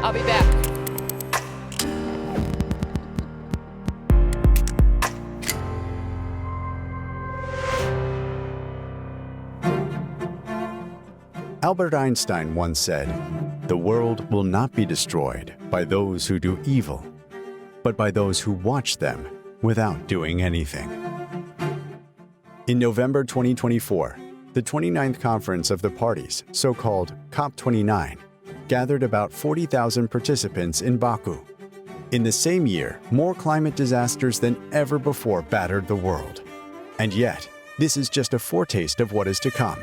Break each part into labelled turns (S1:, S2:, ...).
S1: I'll be back.
S2: Albert Einstein once said, "The world will not be destroyed by those who do evil, but by those who watch them without doing anything." In November 2024, the 29th Conference of the Parties, so-called COP29, gathered about 40,000 participants in Baku. In the same year, more climate disasters than ever before battered the world. And yet, this is just a foretaste of what is to come.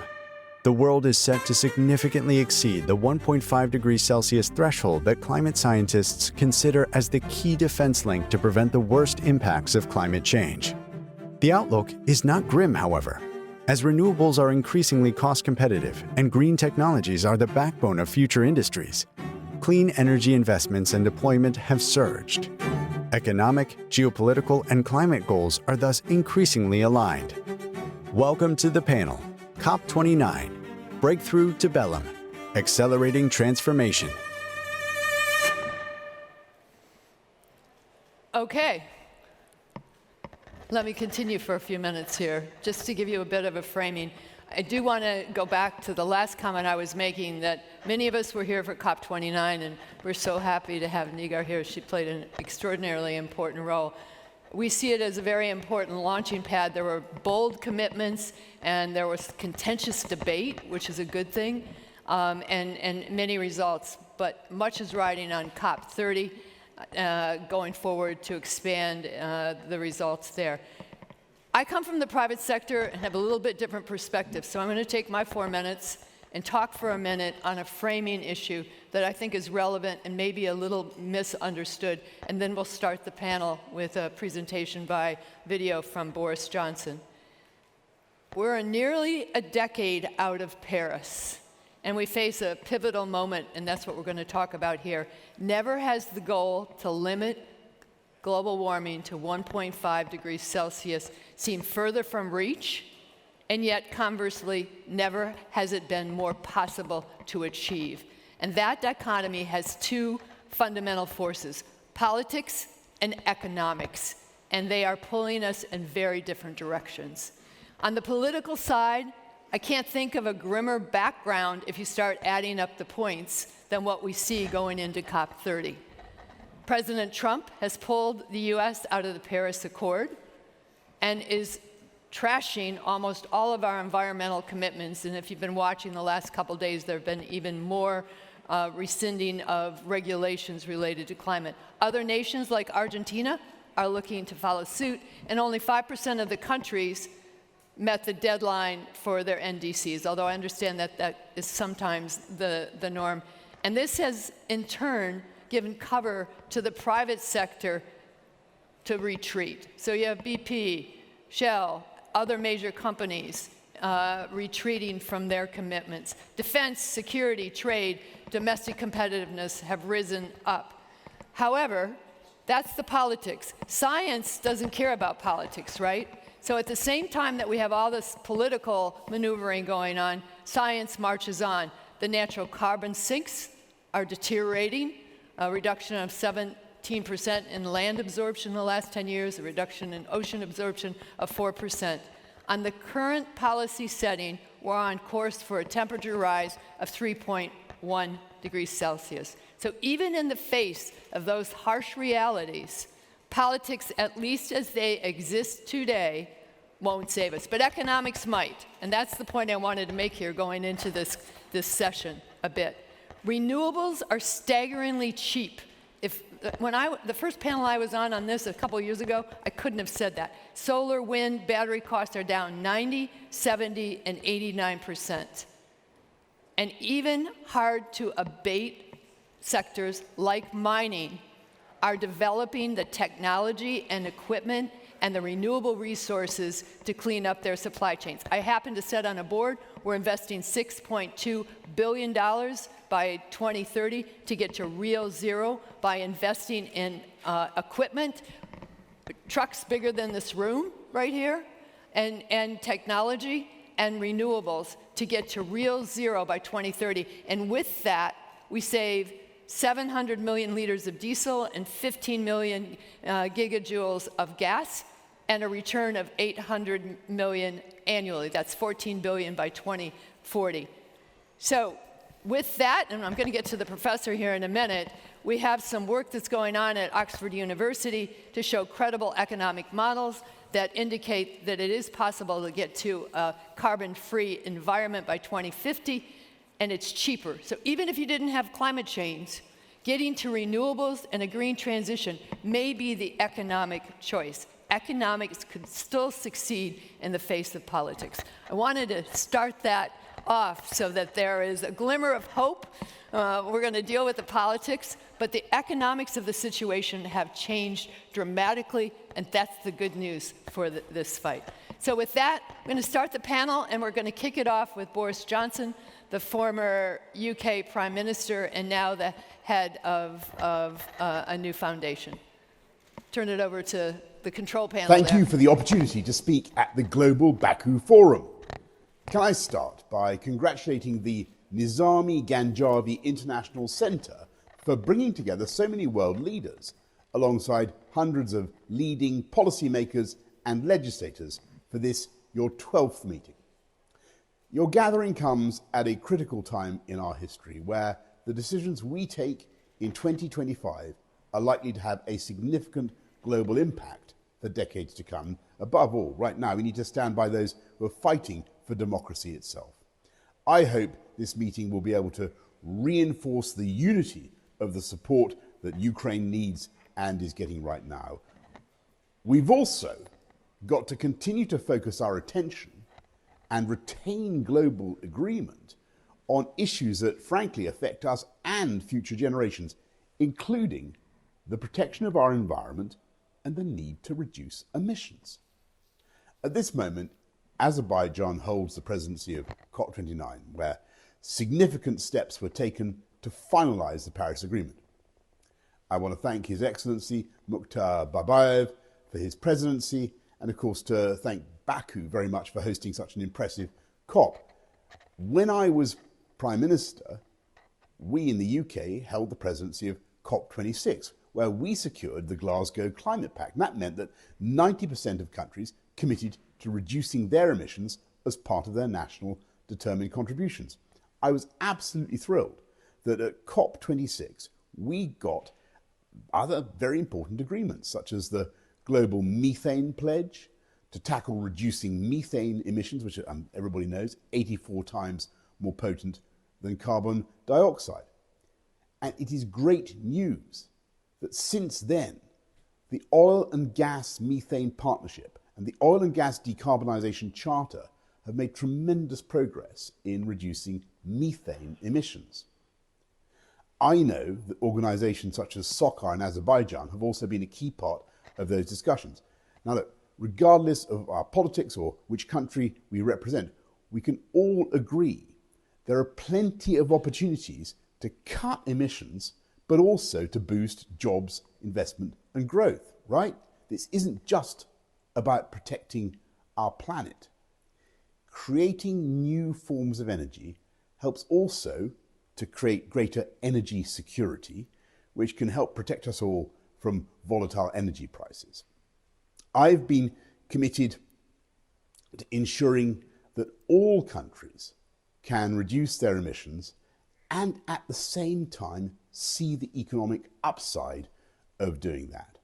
S2: The world is set to significantly exceed the 1.5 degrees Celsius threshold that climate scientists consider as the key defense link to prevent the worst impacts of climate change. The outlook is not grim, however, as renewables are increasingly cost competitive and green technologies are the backbone of future industries. Clean energy investments and deployment have surged. Economic, geopolitical, and climate goals are thus increasingly aligned. Welcome to the panel. COP29, Breakthrough to Belem, Accelerating Transformation.
S1: Okay. Let me continue for a few minutes here, just to give you a bit of a framing. I do want to go back to the last comment I was making, that many of us were here for COP29, and we're so happy to have Nigar here. She played an extraordinarily important role. We see it as a very important launching pad. There were bold commitments, and there was contentious debate, which is a good thing, and many results. But much is riding on COP30 going forward to expand the results there. I come from the private sector and have a little bit different perspective, so I'm going to take my 4 minutes and talk for a minute on a framing issue that I think is relevant and maybe a little misunderstood, and then we'll start the panel with a presentation by video from Boris Johnson. We're nearly a decade out of Paris, and we face a pivotal moment, and that's what we're going to talk about here. Never has the goal to limit global warming to 1.5 degrees Celsius seemed further from reach, and yet, conversely, never has it been more possible to achieve. And that dichotomy has two fundamental forces, politics and economics, and they are pulling us in very different directions. On the political side, I can't think of a grimmer background if you start adding up the points than what we see going into COP30. President Trump has pulled the US out of the Paris Accord and is trashing almost all of our environmental commitments. And if you've been watching the last couple days, there have been even more rescinding of regulations related to climate. Other nations like Argentina are looking to follow suit, and only 5% of the countries met the deadline for their NDCs, although I understand that that is sometimes the norm. And this has, in turn, given cover to the private sector to retreat. So you have BP, Shell, other major companies retreating from their commitments. Defense, security, trade, domestic competitiveness have risen up. However, that's the politics. Science doesn't care about politics, right? So at the same time that we have all this political maneuvering going on, science marches on. The natural carbon sinks are deteriorating, a reduction of 17% in land absorption in the last 10 years, a reduction in ocean absorption of 4%. On the current policy setting, we're on course for a temperature rise of 3.1 degrees Celsius. So even in the face of those harsh realities, politics, at least as they exist today, won't save us. But economics might, and that's the point I wanted to make here going into this session a bit. Renewables are staggeringly cheap. The first panel I was on this a couple years ago, I couldn't have said that. Solar, wind, battery costs are down 90, 70, and 89%. And even hard to abate sectors like mining are developing the technology and equipment and the renewable resources to clean up their supply chains. I happen to sit on a board. We're investing $6.2 billion by 2030 to get to real zero by investing in equipment, trucks bigger than this room right here, and technology and renewables to get to real zero by 2030. And with that, we save 700 million liters of diesel and 15 million gigajoules of gas, and a return of 800 million annually. That's 14 billion by 2040. So with that, and I'm going to get to the professor here in a minute, we have some work that's going on at Oxford University to show credible economic models that indicate that it is possible to get to a carbon-free environment by 2050, and it's cheaper. So even if you didn't have climate change, getting to renewables and a green transition may be the economic choice. Economics could still succeed in the face of politics. I wanted to start that off so that there is a glimmer of hope. We're going to deal with the politics, but the economics of the situation have changed dramatically, and that's the good news for this fight. So with that, I'm going to start the panel, and we're going to kick it off with Boris Johnson, the former UK Prime Minister and now the head of a new foundation. Turn it over to the control panel.
S3: Thank you for the opportunity to speak at the Global Baku Forum. Can I start by congratulating the Nizami Ganjavi International Centre for bringing together so many world leaders, alongside hundreds of leading policymakers and legislators for this, your 12th meeting. Your gathering comes at a critical time in our history, where the decisions we take in 2025 are likely to have a significant global impact for decades to come. Above all, right now, we need to stand by those who are fighting for democracy itself. I hope this meeting will be able to reinforce the unity of the support that Ukraine needs and is getting right now. We've also got to continue to focus our attention and retain global agreement on issues that frankly affect us and future generations, including the protection of our environment and the need to reduce emissions. At this moment, Azerbaijan holds the presidency of COP29, where significant steps were taken to finalize the Paris Agreement. I want to thank His Excellency Mukhtar Babayev for his presidency, and of course to thank Baku very much for hosting such an impressive COP. When I was Prime Minister, we in the UK held the presidency of COP26, where we secured the Glasgow Climate Pact. And that meant that 90% of countries committed to reducing their emissions as part of their national determined contributions. I was absolutely thrilled that at COP26 we got other very important agreements, such as the Global Methane Pledge to tackle reducing methane emissions, which everybody knows, 84 times more potent than carbon dioxide. And it is great news that since then, the Oil and Gas Methane Partnership and the Oil and Gas Decarbonisation Charter have made tremendous progress in reducing methane emissions. I know that organisations such as SOCAR in Azerbaijan have also been a key part of those discussions. Now look, regardless of our politics or which country we represent, we can all agree there are plenty of opportunities to cut emissions, but also to boost jobs, investment and growth, right? This isn't just about protecting our planet. Creating new forms of energy helps also to create greater energy security, which can help protect us all from volatile energy prices. I've been committed to ensuring that all countries can reduce their emissions and at the same time see the economic upside of doing that.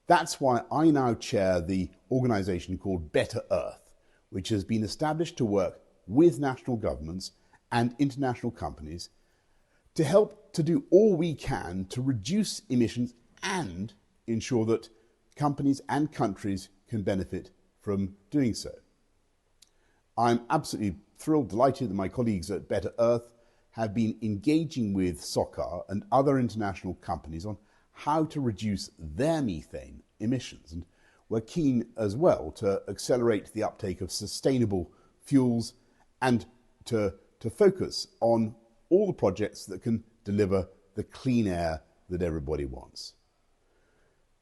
S3: That's why I now chair the organisation called Better Earth, which has been established to work with national governments and international companies to help to do all we can to reduce emissions and ensure that companies and countries can benefit from doing so. I'm absolutely thrilled, delighted that my colleagues at Better Earth have been engaging with SOCAR and other international companies on how to reduce their methane emissions. And we're keen as well to accelerate the uptake of sustainable fuels and to focus on all the projects that can deliver the clean air that everybody wants.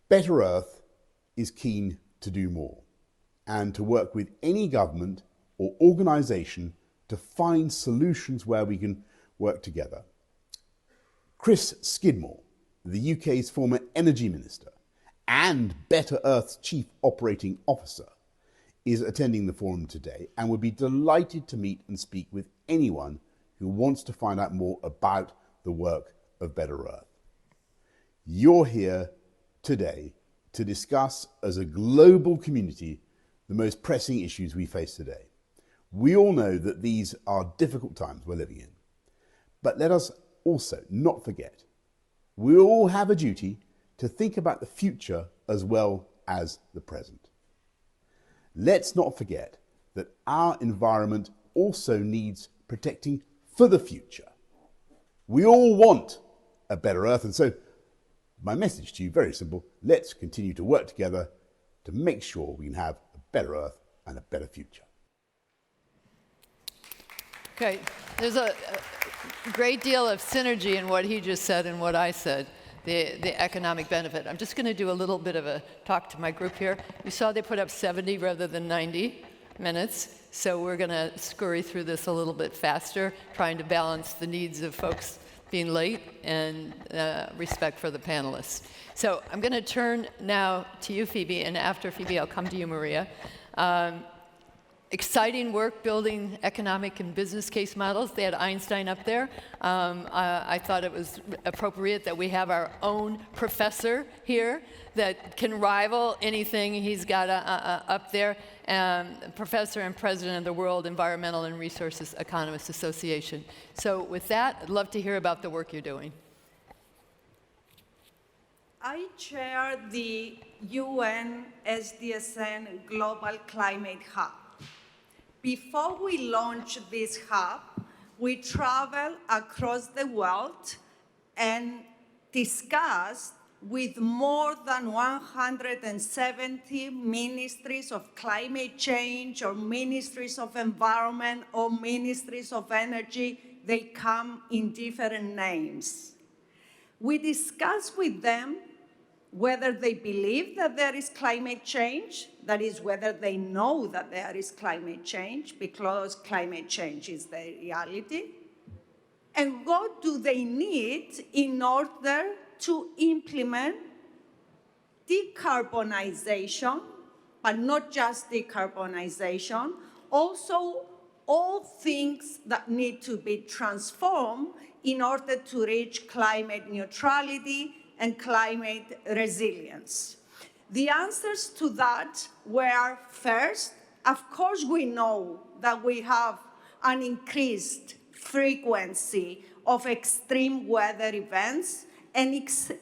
S3: Better Earth is keen to do more and to work with any government or organisation to find solutions where we can work together. Chris Skidmore, the UK's former Energy Minister and Better Earth's Chief Operating Officer, is attending the forum today and would be delighted to meet and speak with anyone who wants to find out more about the work of Better Earth. You're here today to discuss as a global community the most pressing issues we face today. We all know that these are difficult times we're living in. But let us also not forget, we all have a duty to think about the future as well as the present. Let's not forget that our environment also needs protecting for the future. We all want a better Earth, and so my message to you, very simple, let's continue to work together to make sure we can have a better Earth and a better future.
S1: Okay, there's a great deal of synergy in what he just said and what I said, the economic benefit. I'm just going to do a little bit of a talk to my group here. You saw they put up 70 rather than 90 minutes, so we're going to scurry through this a little bit faster, trying to balance the needs of folks being late and respect for the panelists. So I'm going to turn now to you, Phoebe, and after Phoebe, I'll come to you, Maria. Exciting work building economic and business case models. They had Einstein up there. I thought it was appropriate that we have our own professor here that can rival anything he's got up there. Professor and president of the World Environmental and Resources Economists Association. So with that, I'd love to hear about the work you're doing.
S4: I chair the UN SDSN Global Climate Hub. Before we launched this hub, we traveled across the world and discussed with more than 170 ministries of climate change or ministries of environment or ministries of energy. They come in different names. We discussed with them whether they believe that there is climate change, that is, whether they know that there is climate change, because climate change is the reality, and what do they need in order to implement decarbonization, but not just decarbonization, also all things that need to be transformed in order to reach climate neutrality and climate resilience. The answers to that were, first, of course we know that we have an increased frequency of extreme weather events and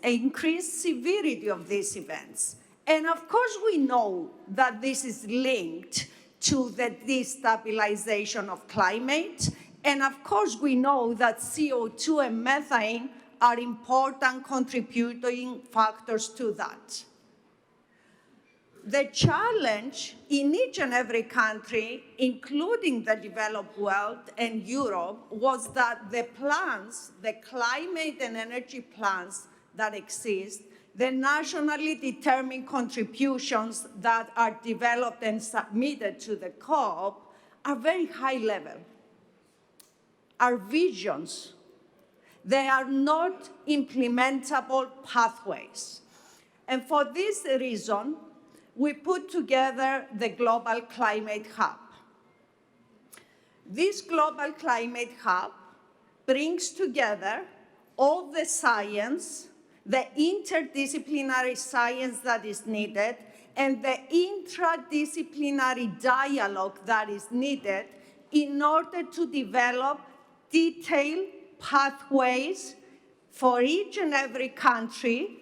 S4: increased severity of these events. And of course we know that this is linked to the destabilization of climate. And of course we know that CO2 and methane are important contributing factors to that. The challenge in each and every country, including the developed world and Europe, was that the plans, the climate and energy plans that exist, the nationally determined contributions that are developed and submitted to the COP are very high level, are visions. They are not implementable pathways. And for this reason, we put together the Global Climate Hub. This Global Climate Hub brings together all the science, the interdisciplinary science that is needed, and the intradisciplinary dialogue that is needed in order to develop detailed pathways for each and every country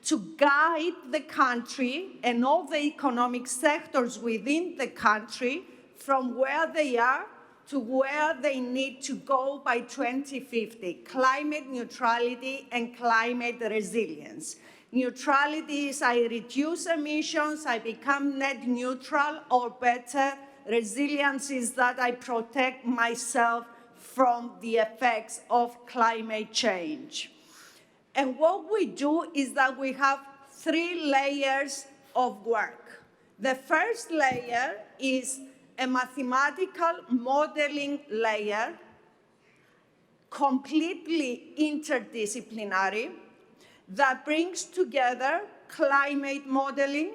S4: to guide the country and all the economic sectors within the country from where they are to where they need to go by 2050, climate neutrality and climate resilience. Neutrality is I reduce emissions, I become net neutral, or better, resilience is that I protect myself from the effects of climate change. And what we do is that we have 3 layers of work. The first layer is a mathematical modeling layer completely interdisciplinary, that brings together climate modeling,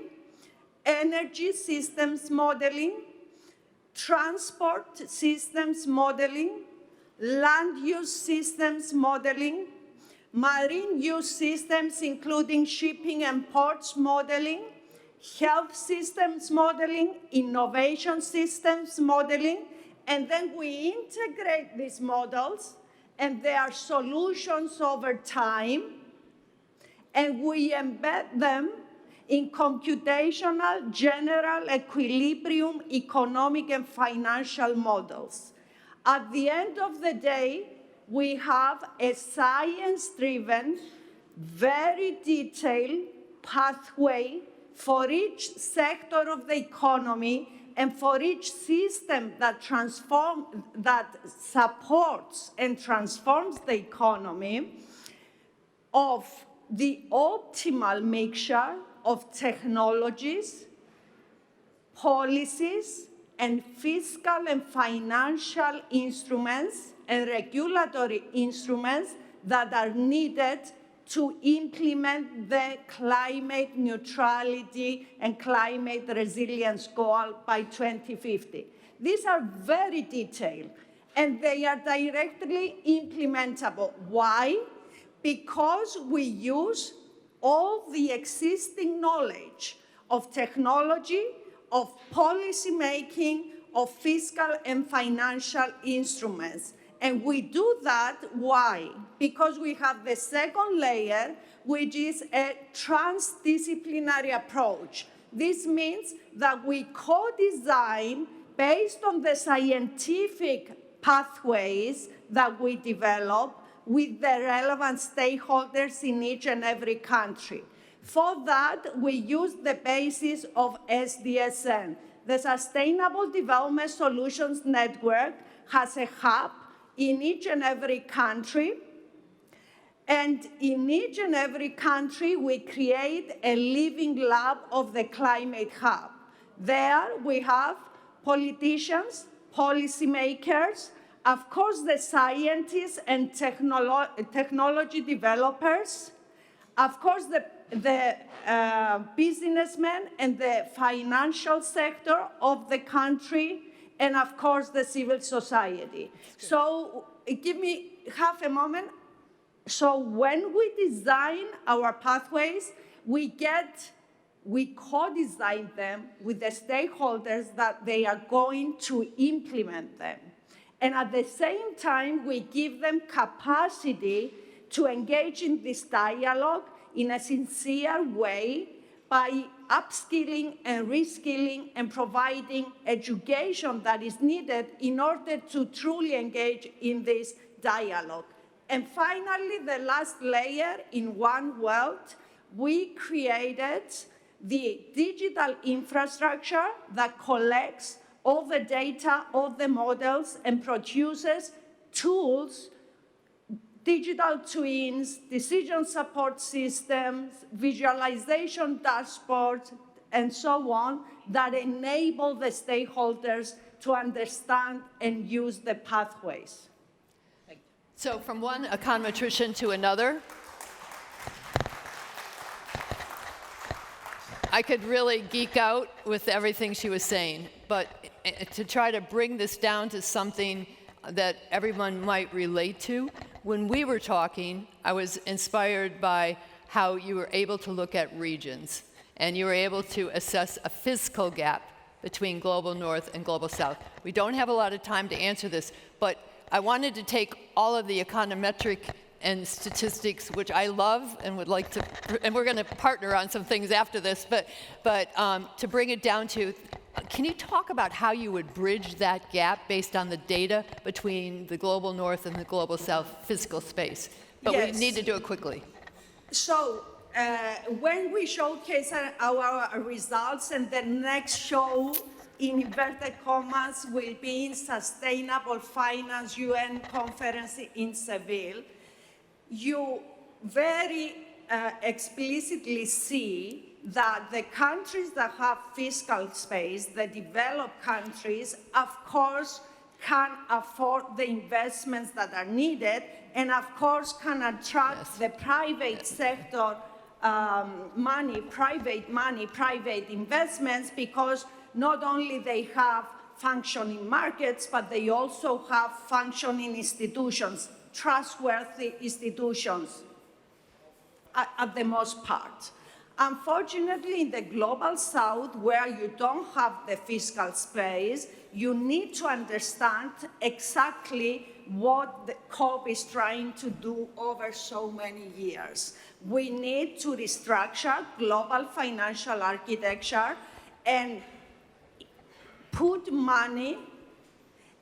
S4: energy systems modeling, transport systems modeling, land use systems modeling, marine use systems, including shipping and ports modeling, health systems modeling, innovation systems modeling, and then we integrate these models and their solutions over time, and we embed them in computational general equilibrium economic and financial models. At the end of the day, we have a science-driven, very detailed pathway for each sector of the economy and for each system that supports and transforms the economy, of the optimal mixture of technologies, policies, and fiscal and financial instruments and regulatory instruments that are needed to implement the climate neutrality and climate resilience goal by 2050. These are very detailed, and they are directly implementable. Why? Because we use all the existing knowledge of technology, of policy making, of fiscal and financial instruments. And we do that, why? Because we have the second layer, which is a transdisciplinary approach. This means that we co-design based on the scientific pathways that we develop with the relevant stakeholders in each and every country. For that, we use the basis of SDSN. The Sustainable Development Solutions Network has a hub in each and every country. And in each and every country, we create a living lab of the Climate Hub. There we have politicians, policymakers, of course, the scientists and technology developers, of course, the businessmen and the financial sector of the country, and of course, the civil society. So give me half a moment. So when we design our pathways, we co-design them with the stakeholders that they are going to implement them. And at the same time, we give them capacity to engage in this dialogue in a sincere way by upskilling and reskilling and providing education that is needed in order to truly engage in this dialogue. And finally, the last layer in One World, we created the digital infrastructure that collects all the data, all the models, and produces tools, digital twins, decision support systems, visualization dashboards, and so on, that enable the stakeholders to understand and use the pathways.
S1: So from one econometrician to another, I could really geek out with everything she was saying, but to try to bring this down to something that everyone might relate to, when we were talking, I was inspired by how you were able to look at regions, and you were able to assess a fiscal gap between global north and global south. We don't have a lot of time to answer this, but I wanted to take all of the econometric and statistics, which I love and would like to, and we're going to partner on some things after this, but to bring it down to, can you talk about how you would bridge that gap based on the data between the global north and the global south fiscal space? But
S4: yes.
S1: We need to do it quickly.
S4: So when we showcase our results, and the next show in inverted commas will be in Sustainable Finance UN Conference in Seville, you very explicitly see that the countries that have fiscal space, the developed countries, of course, can afford the investments that are needed, and of course can attract the private sector private investments, because not only they have functioning markets, but they also have functioning institutions, trustworthy institutions at the most part. Unfortunately, in the global south, where you don't have the fiscal space, you need to understand exactly what the COP is trying to do over so many years. We need to restructure global financial architecture and put money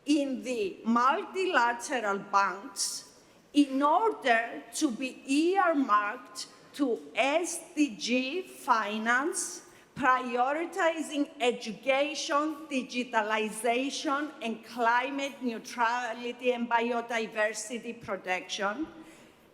S4: in the multilateral banks in order to be earmarked to SDG finance, prioritizing education, digitalization, and climate neutrality and biodiversity protection.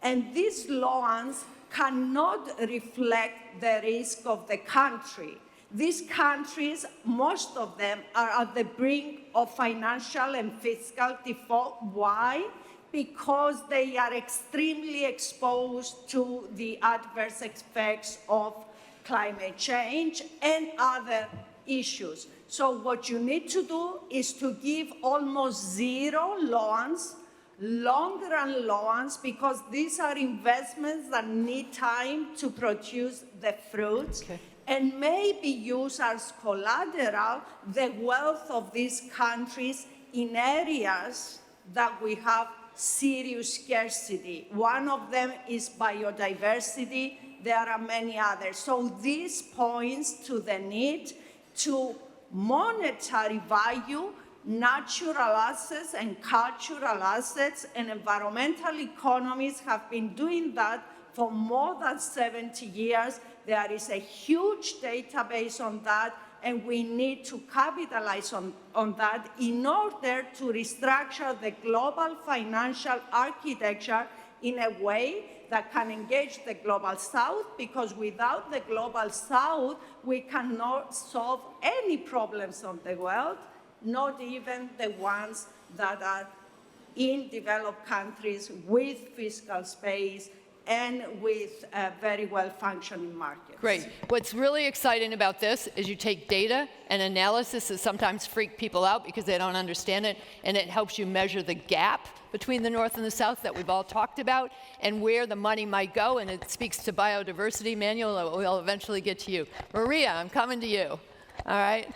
S4: And these loans cannot reflect the risk of the country. These countries, most of them, are at the brink of financial and fiscal default. Why? Because they are extremely exposed to the adverse effects of climate change and other issues. So what you need to do is to give almost zero loans, long-run loans, because these are investments that need time to produce the fruits.
S1: Okay.
S4: And maybe use as collateral the wealth of these countries in areas that we have serious scarcity. One of them is biodiversity. There are many others. So this points to the need to monetary value natural assets and cultural assets, and environmental economists have been doing that for more than 70 years. There is a huge database on that, and we need to capitalize on that in order to restructure the global financial architecture in a way that can engage the global south, because without the global south, we cannot solve any problems of the world, not even the ones that are in developed countries with fiscal space and with very well-functioning markets.
S1: Great. What's really exciting about this is you take data and analysis that sometimes freak people out because they don't understand it, and it helps you measure the gap between the North and the South that we've all talked about and where the money might go, and it speaks to biodiversity. Manuel, we'll eventually get to you. Maria, I'm coming to you. All right.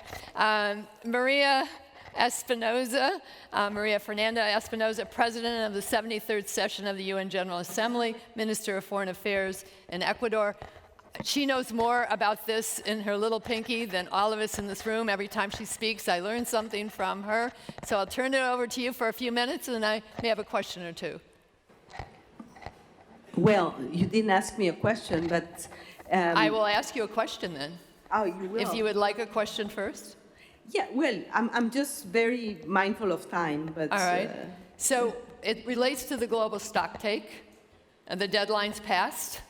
S1: Maria Espinosa, Maria Fernanda Espinosa, President of the 73rd session of the UN General Assembly, Minister of Foreign Affairs in Ecuador. She knows more about this in her little pinky than all of us in this room. Every time she speaks, I learn something from her. So I'll turn it over to you for a few minutes, and I may have a question or two.
S5: Well, you didn't ask me a question, but...
S1: I will ask you a question then.
S5: Oh, you will?
S1: If you would like a question first.
S5: Yeah, well, I'm just very mindful of time, but...
S1: All right. So it relates to the global stocktake, and the deadline's passed,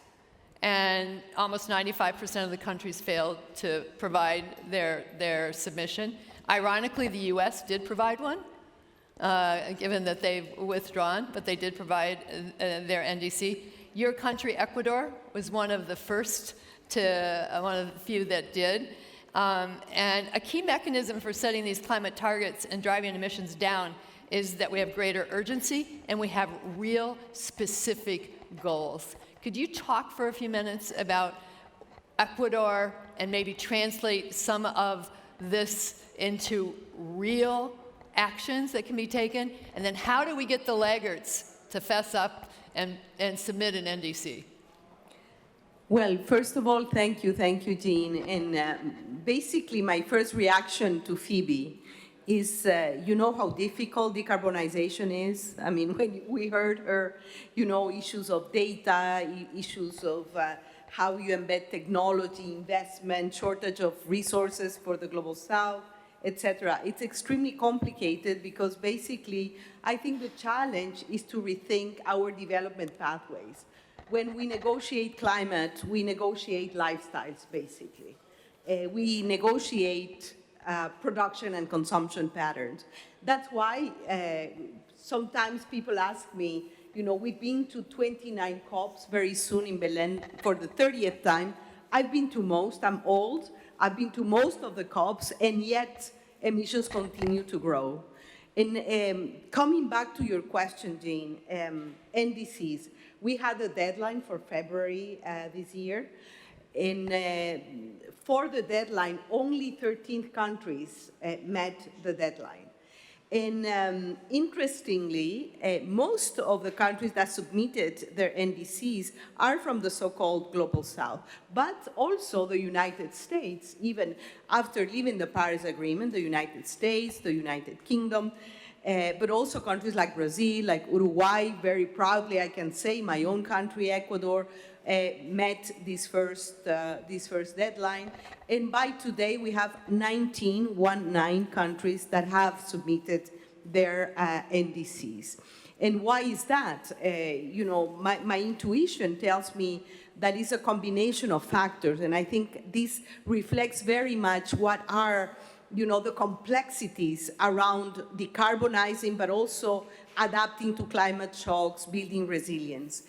S1: and almost 95% of the countries failed to provide their submission. Ironically, the US did provide one, given that they've withdrawn, but they did provide their NDC. Your country, Ecuador, was one of the first one of the few that did. And a key mechanism for setting these climate targets and driving emissions down is that we have greater urgency and we have real specific goals. Could you talk for a few minutes about Ecuador and maybe translate some of this into real actions that can be taken? And then how do we get the laggards to fess up and submit an NDC?
S5: Well, first of all, thank you, Jean. And basically, my first reaction to Phoebe is, you know how difficult decarbonization is? I mean, when we heard her, you know, issues of data, issues of how you embed technology, investment, shortage of resources for the global south, etc. It's extremely complicated because basically, I think the challenge is to rethink our development pathways. When we negotiate climate, we negotiate lifestyles, basically. We negotiate production and consumption patterns. That's why sometimes people ask me, you know, we've been to 29 COPs very soon in Belem for the 30th time. I've been to most, I'm old, I've been to most of the COPs, and yet emissions continue to grow. And coming back to your question, Jean, NDCs, we had a deadline for February this year. And for the deadline, only 13 countries met the deadline. And interestingly, most of the countries that submitted their NDCs are from the so-called Global South, but also the United States, even after leaving the Paris Agreement, the United States, the United Kingdom, but also countries like Brazil, like Uruguay, very proudly I can say, my own country, Ecuador, met this first deadline. And by today, we have 19 countries that have submitted their NDCs. And why is that? You know, my intuition tells me that it's a combination of factors. And I think this reflects very much what are, you know, the complexities around decarbonizing, but also adapting to climate shocks, building resilience.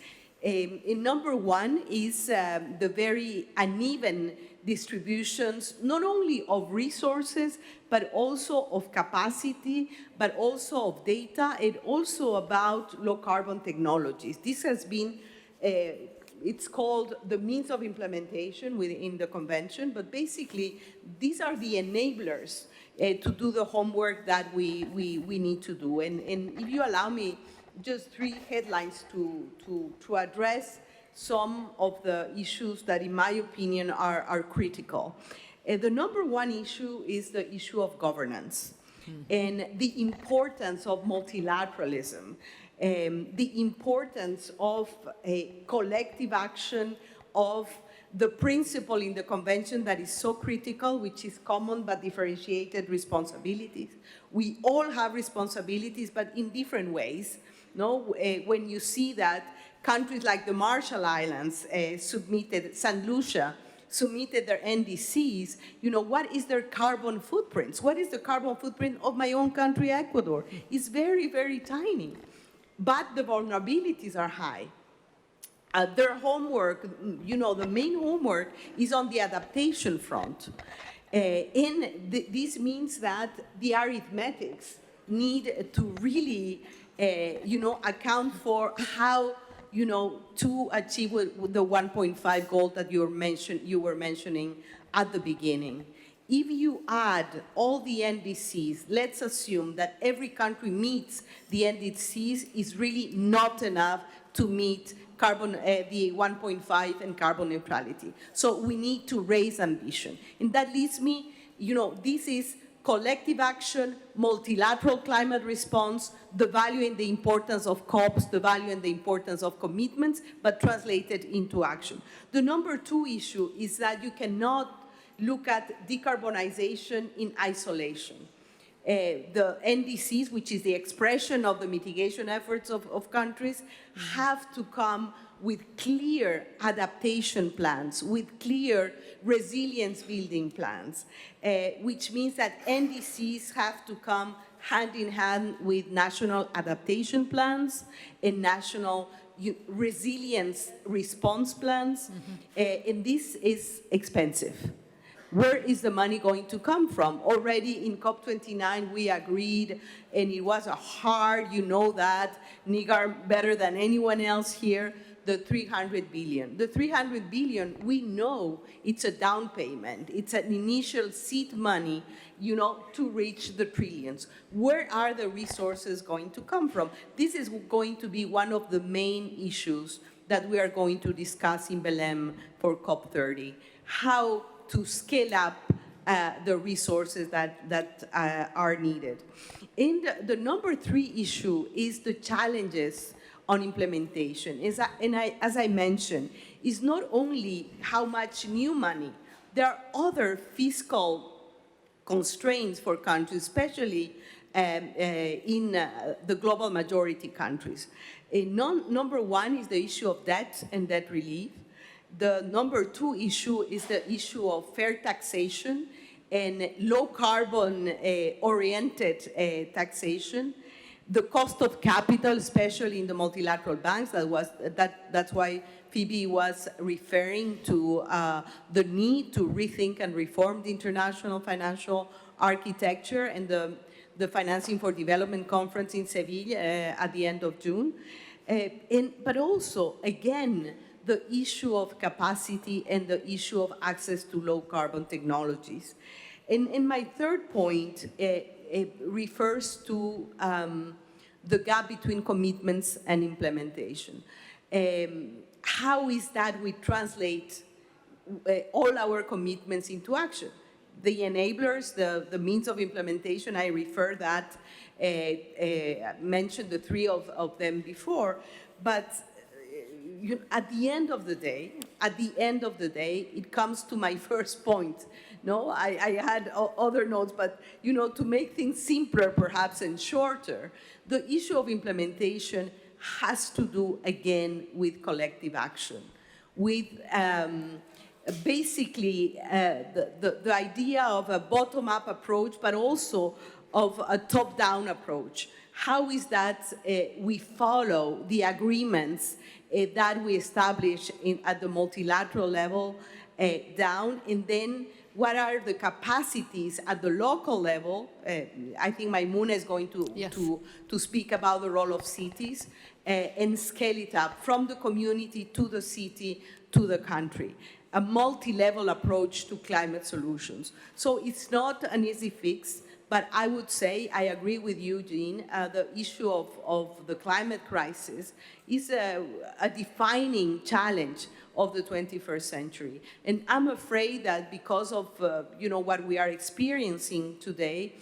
S5: Number one is the very uneven distributions, not only of resources, but also of capacity, but also of data, and also about low carbon technologies. This has been, it's called the means of implementation within the convention, but basically these are the enablers to do the homework that we need to do. And if you allow me, just 3 headlines to address some of the issues that, in my opinion, are critical. The number one issue is the issue of governance and the importance of multilateralism, the importance of a collective action, of the principle in the convention that is so critical, which is common but differentiated responsibilities. We all have responsibilities, but in different ways. No, when you see that countries like the Marshall Islands submitted, St. Lucia submitted their NDCs, you know, what is their carbon footprints? What is the carbon footprint of my own country, Ecuador? It's very, very tiny, but the vulnerabilities are high. Their homework, you know, the main homework is on the adaptation front. This means that the arithmetics need to really you know, account for how, you know, to achieve the 1.5 goal that you were mentioning at the beginning. If you add all the NDCs, let's assume that every country meets the NDCs is really not enough to meet carbon, the 1.5 and carbon neutrality. So we need to raise ambition. And that leads me, you know, this is collective action, multilateral climate response, the value and the importance of COPs, the value and the importance of commitments, but translated into action. The number 2 issue is that you cannot look at decarbonization in isolation. The NDCs, which is the expression of the mitigation efforts of countries, have to come with clear adaptation plans, with clear resilience building plans, which means that NDCs have to come hand in hand with national adaptation plans and national resilience response plans, and this is expensive. Where is the money going to come from? Already in COP29, we agreed, and it was a hard, you know that, Nigar better than anyone else here, the 300 billion. The 300 billion, we know it's a down payment. It's an initial seed money, you know, to reach the trillions. Where are the resources going to come from? This is going to be one of the main issues that we are going to discuss in Belem for COP30. How to scale up the resources that are needed. And the number 3 issue is the challenges on implementation. As I mentioned, is not only how much new money, there are other fiscal constraints for countries, especially in the global majority countries. Number 1 is the issue of debt and debt relief. The number 2 issue is the issue of fair taxation and low carbon oriented taxation, the cost of capital, especially in the multilateral banks, that's why Phoebe was referring to the need to rethink and reform the international financial architecture and the Financing for Development Conference in Seville at the end of June. But also, again, the issue of capacity and the issue of access to low carbon technologies. And my third point refers to the gap between commitments and implementation. How is that we translate all our commitments into action? The enablers, the means of implementation, I refer that, mentioned the three of them before, but at the end of the day, it comes to my first point. No, I had other notes, but to make things simpler perhaps and shorter, the issue of implementation has to do again with collective action, with basically the idea of a bottom-up approach, but also of a top-down approach. How is that we follow the agreements that we establish at the multilateral level down, and then what are the capacities at the local level? I think Maimunah is going to speak about the role of cities and scale it up from the community to the city to the country. A multi-level approach to climate solutions. So it's not an easy fix, but I would say, I agree with you, Jean, the issue of the climate crisis is a defining challenge of the 21st century. And I'm afraid that because of what we are experiencing today,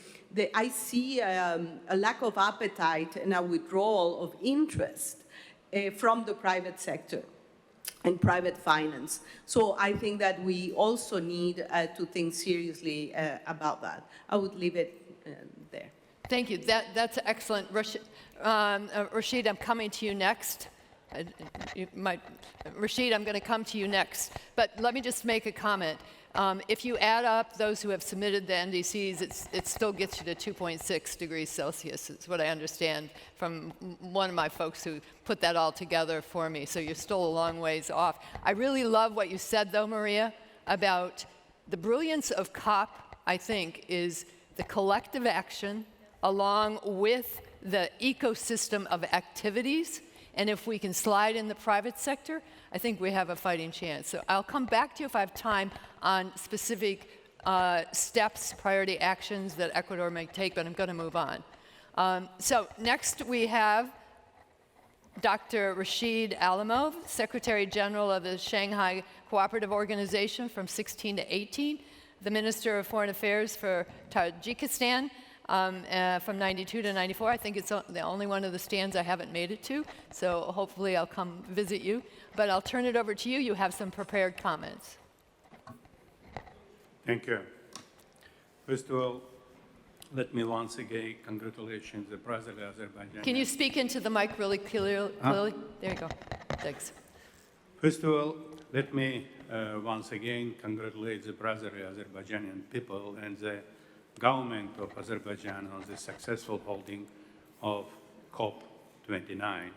S5: I see a lack of appetite and a withdrawal of interest from the private sector and private finance. So I think that we also need to think seriously about that. I would leave it there.
S1: Thank you. That's excellent. Rashid, I'm coming to you next. Rashid, I'm going to come to you next. But let me just make a comment. If you add up those who have submitted the NDCs, it still gets you to 2.6 degrees Celsius. It's what I understand from one of my folks who put that all together for me. So you're still a long ways off. I really love what you said, though, Maria, about the brilliance of COP, I think, is the collective action along with the ecosystem of activities. And if we can slide in the private sector, I think we have a fighting chance. So I'll come back to you if I have time on specific steps, priority actions that Ecuador may take, but I'm going to move on. So next we have Dr. Rashid Alimov, Secretary General of the Shanghai Cooperative Organization from 16 to 18, the Minister of Foreign Affairs for Tajikistan, from 92 to 94. I think it's the only one of the stands I haven't made it to, so hopefully I'll come visit you. But I'll turn it over to you. You have some prepared comments.
S6: Thank you. First of all, let me once again congratulate the President of Azerbaijan.
S1: Can you speak into the mic really clearly? There you go. Thanks.
S6: First of all, let me once again congratulate the President of the Azerbaijani people and the government of Azerbaijan on the successful holding of COP29.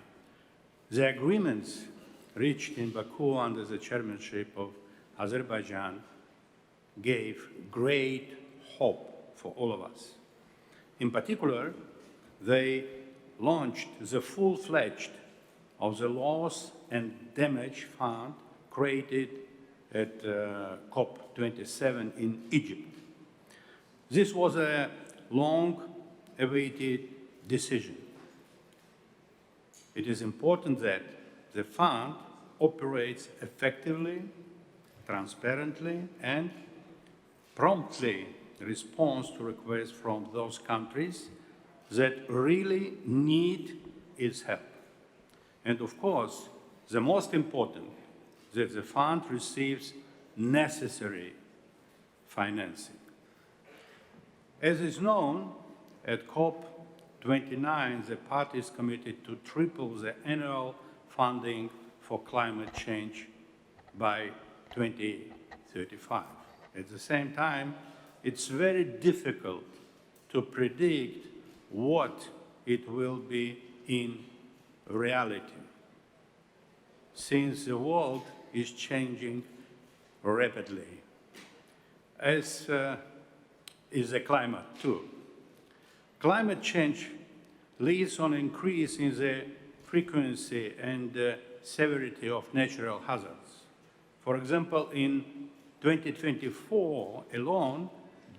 S6: The agreements reached in Baku under the chairmanship of Azerbaijan gave great hope for all of us. In particular, they launched the full-fledged of the loss and damage fund created at COP27 in Egypt. This was a long-awaited decision. It is important that the fund operates effectively, transparently, and promptly responds to requests from those countries that really need its help. And of course, the most important, that the fund receives necessary financing. As is known, at COP29, the parties committed to triple the annual funding for climate change by 2035. At the same time, it's very difficult to predict what it will be in reality, since the world is changing rapidly, as is the climate too. Climate change leads on increase in the frequency and severity of natural hazards. For example, in 2024 alone,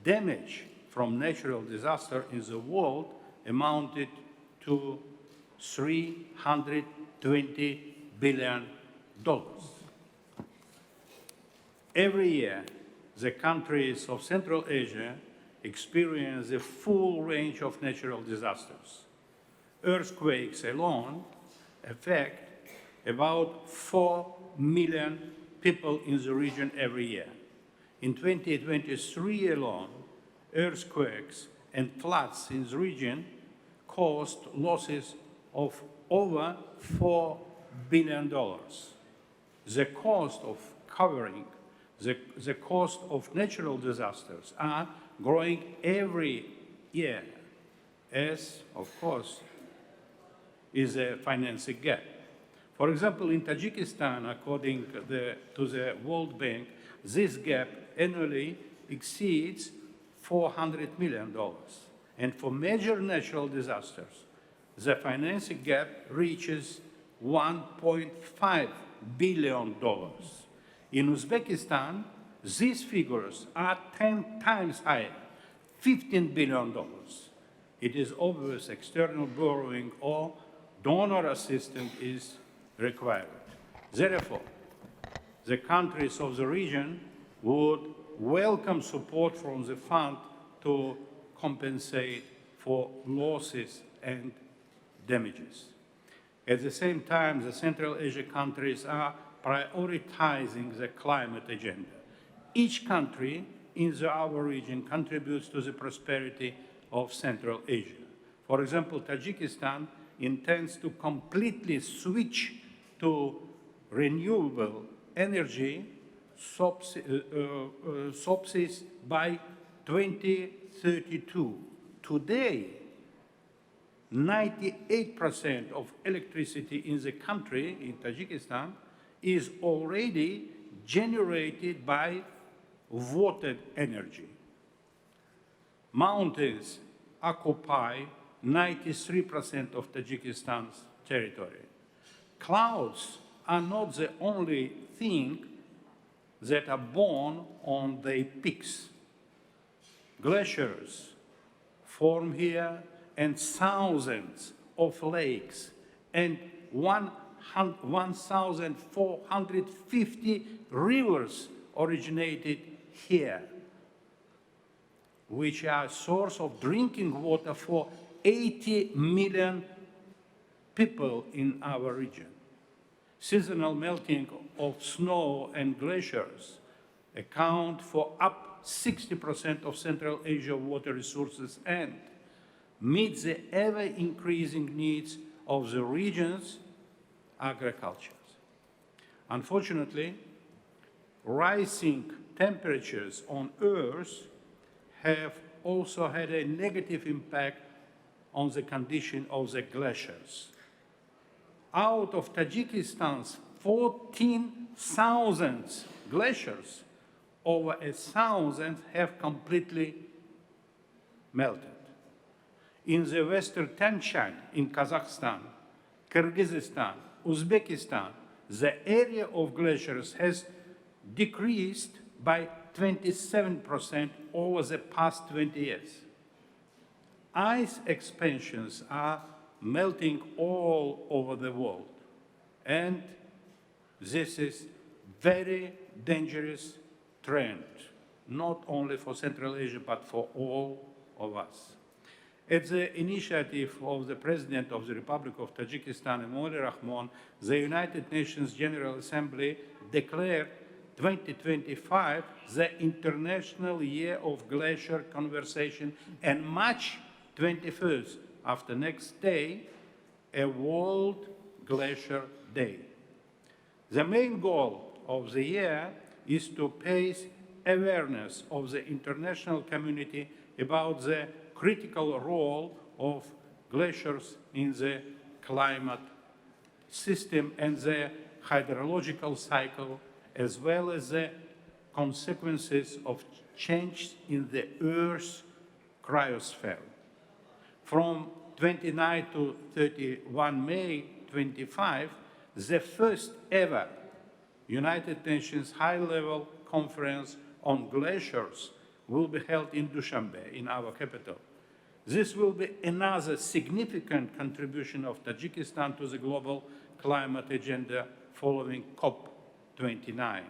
S6: damage from natural disaster in the world amounted to $320 billion. Every year, the countries of Central Asia experience a full range of natural disasters. Earthquakes alone affect about 4 million people in the region every year. In 2023 alone, earthquakes and floods in the region caused losses of over $4 billion. The cost of covering the cost of natural disasters are growing every year, as, of course, is a financing gap. For example, in Tajikistan, according to the World Bank, this gap annually exceeds $400 million. And for major natural disasters, the financing gap reaches $1.5 billion. In Uzbekistan, these figures are 10 times higher, $15 billion. It is obvious external borrowing or donor assistance is required. Therefore, the countries of the region would welcome support from the fund to compensate for losses and damages. At the same time, the Central Asia countries are prioritizing the climate agenda. Each country in our region contributes to the prosperity of Central Asia. For example, Tajikistan intends to completely switch to renewable energy sources by 2032. Today, 98% of electricity in the country, in Tajikistan, is already generated by water energy. Mountains occupy 93% of Tajikistan's territory. Clouds are not the only thing that are born on their peaks. Glaciers form here, and thousands of lakes and 1,450 rivers originated here, which are a source of drinking water for 80 million people in our region. Seasonal melting of snow and glaciers account for up 60% of Central Asia water resources and meet the ever-increasing needs of the region's agriculture. Unfortunately, rising temperatures on Earth have also had a negative impact on the condition of the glaciers. Out of Tajikistan's 14,000 glaciers, over 1,000 have completely melted. In the Western Tian Shan, in Kazakhstan, Kyrgyzstan, Uzbekistan, the area of glaciers has decreased by 27% over the past 20 years. Ice expansions are melting all over the world, and this is very dangerous trend, not only for Central Asia, but for all of us. At the initiative of the President of the Republic of Tajikistan, Emomali Rahmon, the United Nations General Assembly declared 2025 the International Year of Glacier Conservation, and March 21st, after next day, a World Glacier Day. The main goal of the year is to pay awareness of the international community about the critical role of glaciers in the climate system and the hydrological cycle, as well as the consequences of change in the Earth's cryosphere. From 29 to 31 May 25, the first ever United Nations high-level conference on glaciers will be held in Dushanbe, in our capital. This will be another significant contribution of Tajikistan to the global climate agenda following COP29.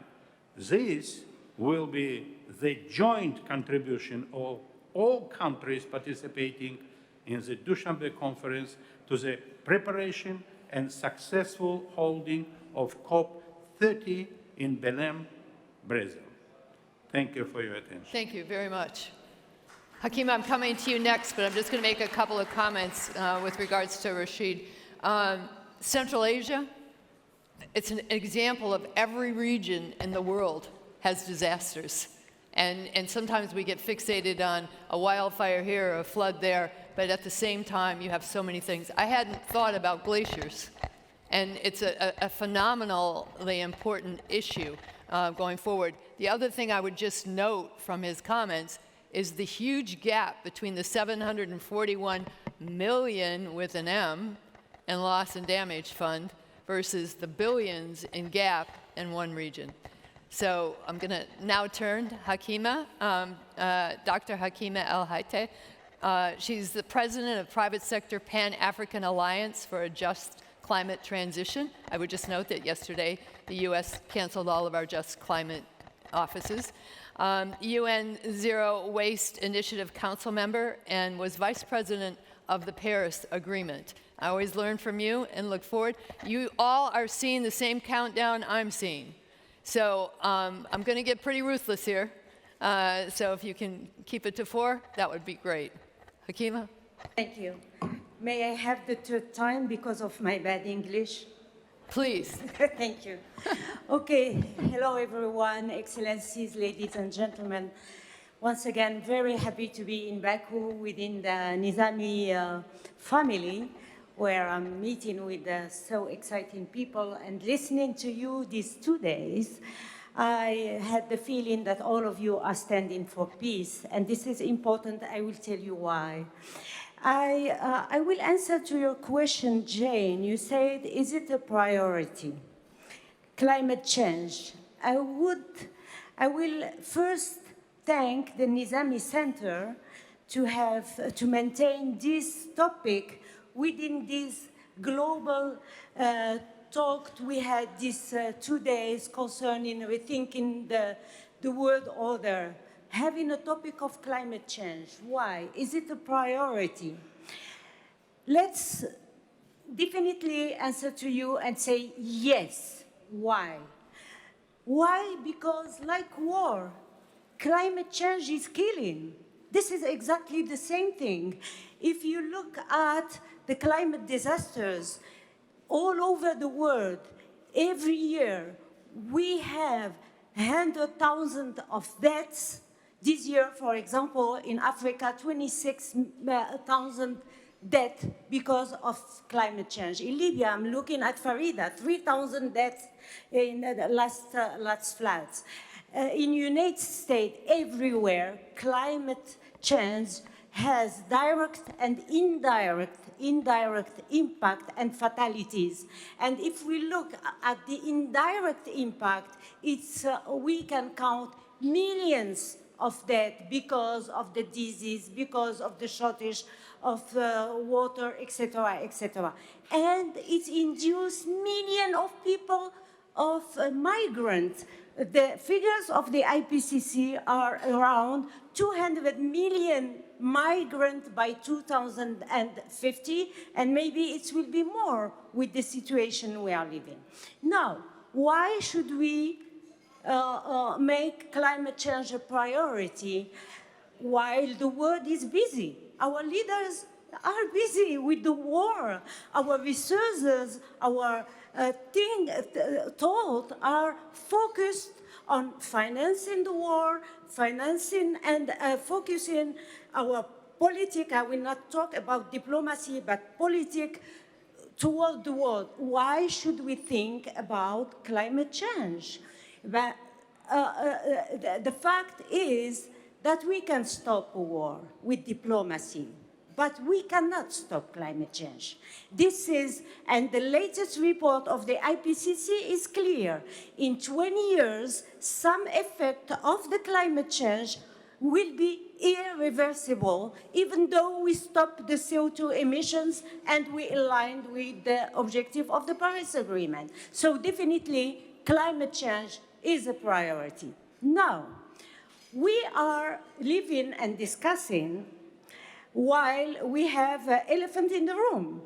S6: This will be the joint contribution of all countries participating in the Dushanbe conference to the preparation and successful holding of COP30 in Belem, Brazil. Thank you for your attention.
S1: Thank you very much. Hakima, I'm coming to you next, but I'm just going to make a couple of comments with regards to Rashid. Central Asia, it's an example of every region in the world has disasters. And sometimes we get fixated on a wildfire here or a flood there, but at the same time, you have so many things. I hadn't thought about glaciers, and it's a phenomenally important issue going forward. The other thing I would just note from his comments is the huge gap between the 741 million with an M in loss and damage fund versus the billions in gap in one region. So I'm going to now turn to Hakima, Dr. Hakima El Haite. She's the president of Private Sector Pan-African Alliance for a Just Climate Transition. I would just note that yesterday the U.S. canceled all of our Just Climate offices. UN Zero Waste Initiative Council member and was vice president of the Paris Agreement. I always learn from you and look forward. You all are seeing the same countdown I'm seeing. So I'm going to get pretty ruthless here. So if you can keep it to 4, that would be great. Hakima?
S7: Thank you. May I have the third time because of my bad English?
S1: Please.
S7: Thank you. Okay, hello everyone, excellencies, ladies and gentlemen. Once again, very happy to be in Baku within the Nizami family, where I'm meeting with so exciting people and listening to you these 2 days. I had the feeling that all of you are standing for peace, and this is important. I will tell you why. I will answer to your question, Jane. You said, is it a priority? Climate change. I will first thank the Nizami Center to maintain this topic within this global talk we had these 2 days concerning rethinking the world order. Having a topic of climate change. Why? Is it a priority? Let's definitely answer to you and say yes. Why? Why? Because like war, climate change is killing. This is exactly the same thing. If you look at the climate disasters all over the world, every year we have 100,000 of deaths. This year, for example, in Africa, 26,000 deaths because of climate change. In Libya, I'm looking at Farida, 3,000 deaths in the last floods. In the United States, everywhere, climate change has direct and indirect impact and fatalities. And if we look at the indirect impact, we can count millions of deaths because of the disease, because of the shortage of water, etc., etc. And it induced millions of people, of migrants. The figures of the IPCC are around 200 million migrants by 2050, and maybe it will be more with the situation we are living. Now, why should we make climate change a priority while the world is busy? Our leaders are busy with the war. Our resources, our thought are focused on financing the war, financing and focusing our politics. I will not talk about diplomacy, but politics toward the world. Why should we think about climate change? But, the fact is that we can stop a war with diplomacy, but we cannot stop climate change. This is, and the latest report of the IPCC is clear. In 20 years, some effect of the climate change will be irreversible, even though we stop the CO2 emissions and we aligned with the objective of the Paris Agreement. So definitely, climate change is a priority. Now, we are living and discussing while we have an elephant in the room,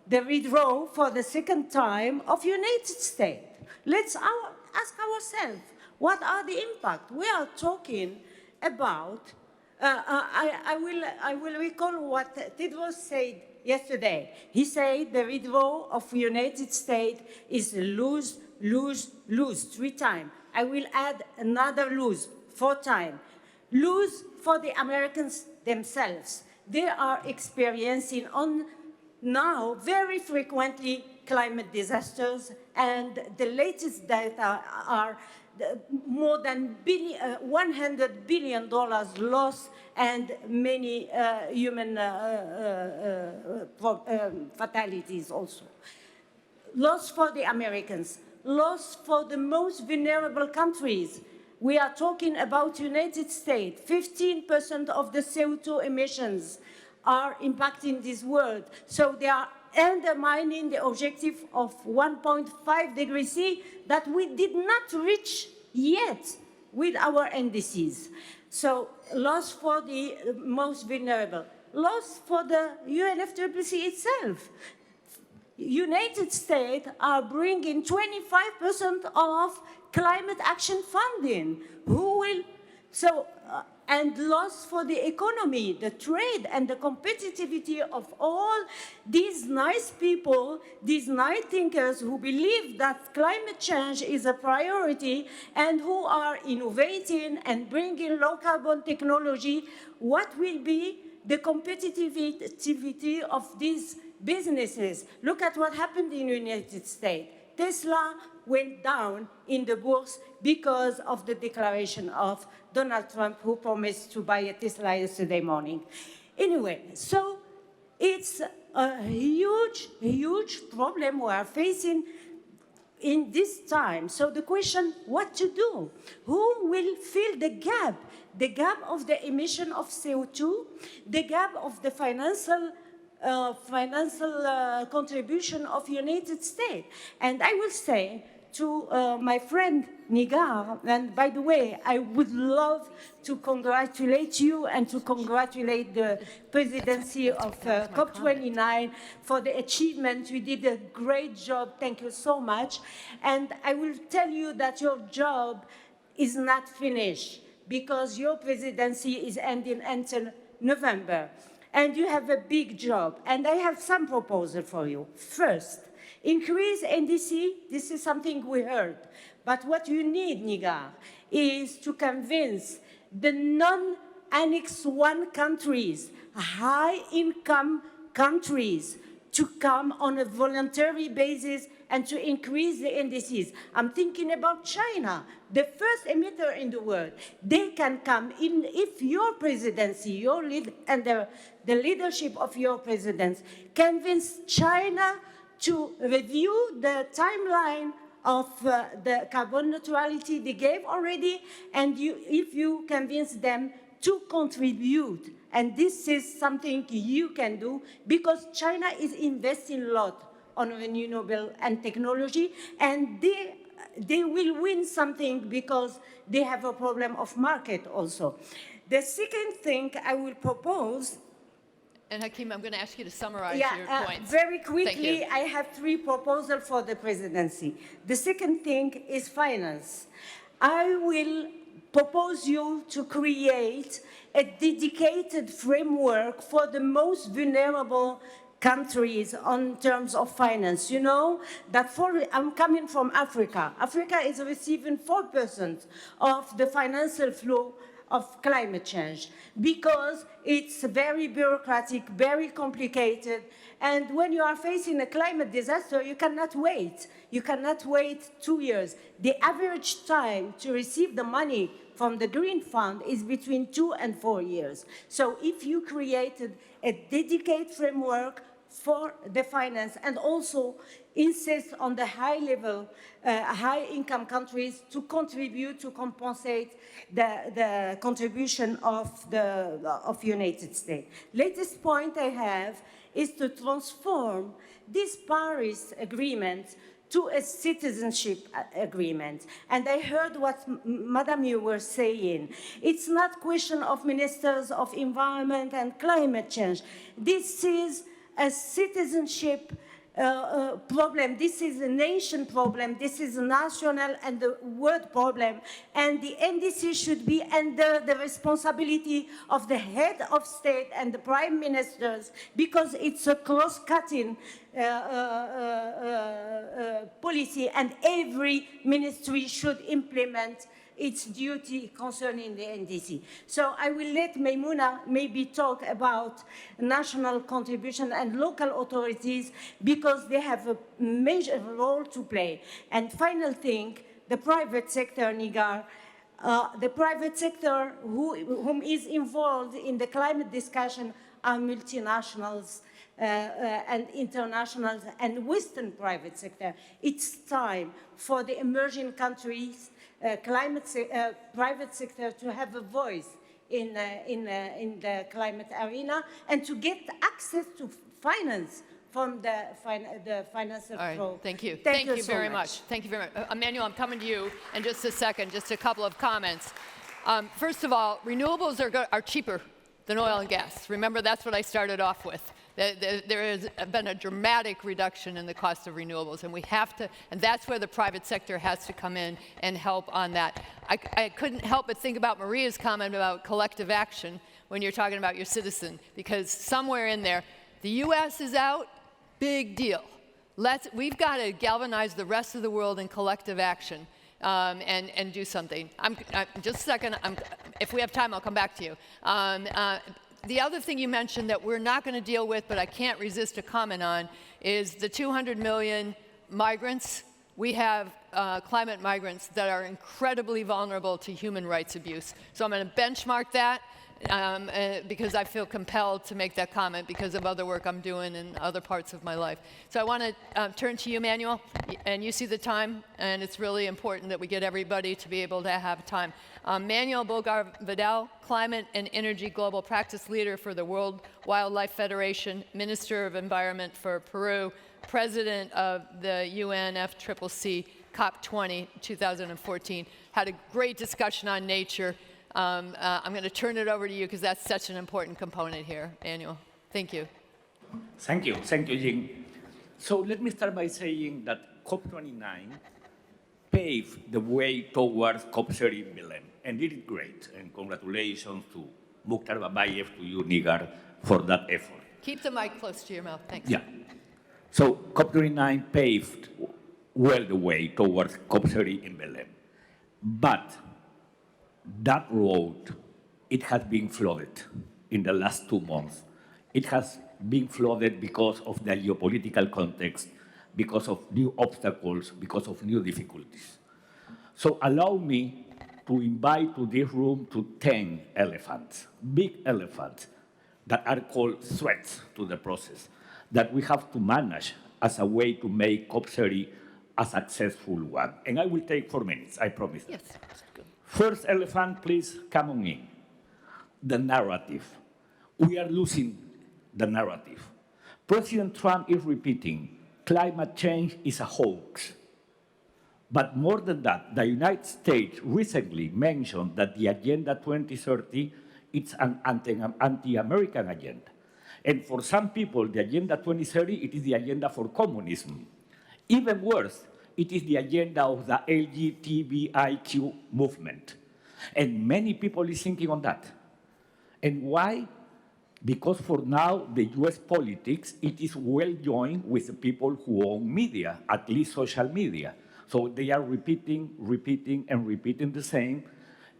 S7: the withdrawal for the second time of United States. Let's ask ourselves, what are the impacts? We are talking about, I will recall what Tedros said yesterday. He said the withdrawal of United States is lose, lose, lose 3 times. I will add another lose 4 times. Lose for the Americans themselves. They are experiencing now very frequently climate disasters, and the latest data are more than $100 billion loss and many human fatalities also. Loss for the Americans, loss for the most vulnerable countries. We are talking about United States. 15% of the CO2 emissions are impacting this world. So they are undermining the objective of 1.5 degrees C that we did not reach yet with our NDCs. So loss for the most vulnerable, loss for the UNFCCC itself. United States are bringing 25% of climate action funding. Who will, and loss for the economy, the trade, and the competitivity of all these nice people, these nice thinkers who believe that climate change is a priority and who are innovating and bringing low carbon technology. What will be the competitivity of these businesses? Look at what happened in the United States. Tesla went down in the bourse because of the declaration of Donald Trump, who promised to buy a Tesla yesterday morning. Anyway, so it's a huge, huge problem we are facing in this time. So the question, what to do? Who will fill the gap? The gap of the emission of CO2, the gap of the financial contribution of United States. And I will say to my friend Nigar, and by the way, I would love to congratulate you and to congratulate the presidency of COP29 for the achievement. You did a great job. Thank you so much. And I will tell you that your job is not finished because your presidency is ending until November. And you have a big job. And I have some proposal for you. First, increase NDC. This is something we heard. But what you need, Nigar, is to convince the non-Annex 1 countries, high-income countries, to come on a voluntary basis and to increase the NDCs. I'm thinking about China, the first emitter in the world. They can come in if your presidency, your lead, and the leadership of your presidents convince China to review the timeline of the carbon neutrality they gave already, and if you convince them to contribute. And this is something you can do because China is investing a lot on renewable and technology, and they will win something because they have a problem of market also. The second thing I will propose.
S1: And Hakeem, I'm going to ask you to summarize your points.
S7: Very quickly, I have 3 proposals for the presidency. The second thing is finance. I will propose you to create a dedicated framework for the most vulnerable countries on terms of finance. You know that I'm coming from Africa. Africa is receiving 4% of the financial flow of climate change because it's very bureaucratic, very complicated, and when you are facing a climate disaster, you cannot wait. You cannot wait 2 years. The average time to receive the money from the Green Fund is between 2 and 4 years. So if you created a dedicated framework for the finance and also insist on the high-level, high-income countries to contribute, to compensate the contribution of the United States. Latest point I have is to transform this Paris Agreement to a citizenship agreement. And I heard what, Madam, you were saying. It's not question of ministers of environment and climate change. This is a citizenship problem. This is a nation problem. This is a national and the world problem. And the NDC should be under the responsibility of the head of state and the prime ministers, because it's a cross-cutting policy, and every ministry should implement its duty concerning the NDC. So I will let Maimunah maybe talk about national contribution and local authorities, because they have a major role to play. And final thing, the private sector, Nigar, the private sector whom is involved in the climate discussion are multinationals and internationals and Western private sector. It's time for the emerging countries private sector to have a voice in the climate arena and to get access to finance from the financial flow.
S1: All right, thank you.
S7: Thank you
S1: very
S7: so
S1: much. Thank you very much. Emmanuel, I'm coming to you in just a second, just a couple of comments. First of all, renewables are cheaper than oil and gas. Remember, that's what I started off with. There has been a dramatic reduction in the cost of renewables, and we have to, and that's where the private sector has to come in and help on that. I couldn't help but think about Maria's comment about collective action when you're talking about your citizen, because somewhere in there, the US is out, big deal. We've got to galvanize the rest of the world in collective action and do something. Just a second, if we have time, I'll come back to you. The other thing you mentioned that we're not going to deal with, but I can't resist a comment on, is the 200 million migrants. We have climate migrants that are incredibly vulnerable to human rights abuse. So I'm going to benchmark that because I feel compelled to make that comment because of other work I'm doing in other parts of my life. So I want to turn to you, Emmanuel, and you see the time, and it's really important that we get everybody to be able to have time. Manuel Bogar-Vidal, Climate and Energy Global Practice Leader for the World Wildlife Federation, Minister of Environment for Peru, President of the UNFCCC COP29 2014. Had a great discussion on nature. I'm going to turn it over to you because that's such an important component here, Manuel. Thank you.
S8: Thank you, Jean. So let me start by saying that COP29 paved the way towards COP30 in Belem, and did it great. And congratulations to Mukhtar Babayev, to you, Nigar, for that effort.
S1: Keep the mic close to your mouth. Thanks.
S8: Yeah. So COP29 paved well the way towards COP30 in Belem. But that road, it has been flooded in the last 2 months. It has been flooded because of the geopolitical context, because of new obstacles, because of new difficulties. So allow me to invite to this room to 10 elephants, big elephants, that are called threats to the process, that we have to manage as a way to make COP30 a successful one. And I will take 4 minutes, I promise.
S1: Yes.
S8: First elephant, please come on in. The narrative. We are losing the narrative. President Trump is repeating, climate change is a hoax. But more than that, the United States recently mentioned that the Agenda 2030 is an anti-American agenda. And for some people, the Agenda 2030, it is the agenda for communism. Even worse, it is the agenda of the LGBTIQ movement. And many people is thinking on that. And why? Because for now, the US politics, it is well joined with the people who own media, at least social media. So they are repeating, and repeating the same.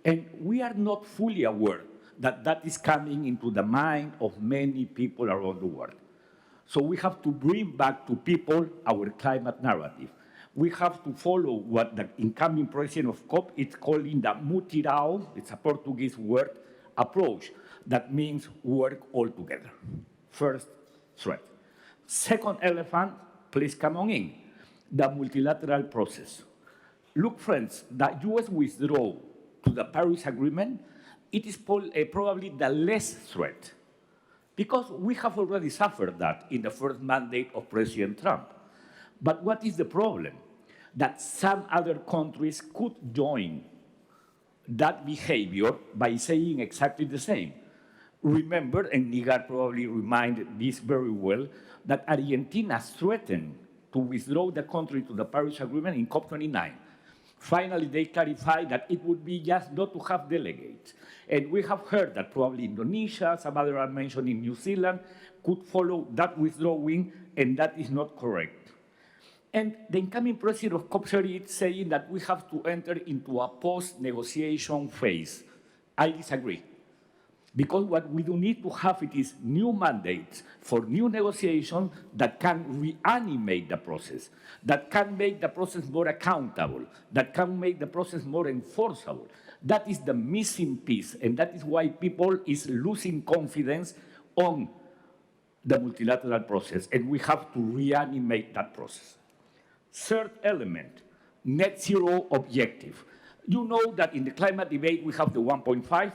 S8: And we are not fully aware that that is coming into the mind of many people around the world. So we have to bring back to people our climate narrative. We have to follow what the incoming president of COP is calling the mutirão, it's a Portuguese word, approach. That means work all together. First threat. Second elephant, please come on in, the multilateral process. Look, friends, the US withdrawal to the Paris Agreement, it is probably the less threat, because we have already suffered that in the first mandate of President Trump. But what is the problem? That some other countries could join that behavior by saying exactly the same. Remember, and Nigar probably reminded this very well, that Argentina threatened to withdraw the country to the Paris Agreement in COP29. Finally, they clarified that it would be just not to have delegates. And we have heard that probably Indonesia, some others are mentioned in New Zealand, could follow that withdrawing, and that is not correct. And the incoming president of COP30 is saying that we have to enter into a post-negotiation phase. I disagree. Because what we do need to have it is new mandates for new negotiations that can reanimate the process, that can make the process more accountable, that can make the process more enforceable. That is the missing piece, and that is why people is losing confidence on the multilateral process, and we have to reanimate that process. Third element, net zero objective. You know that in the climate debate we have the 1.5,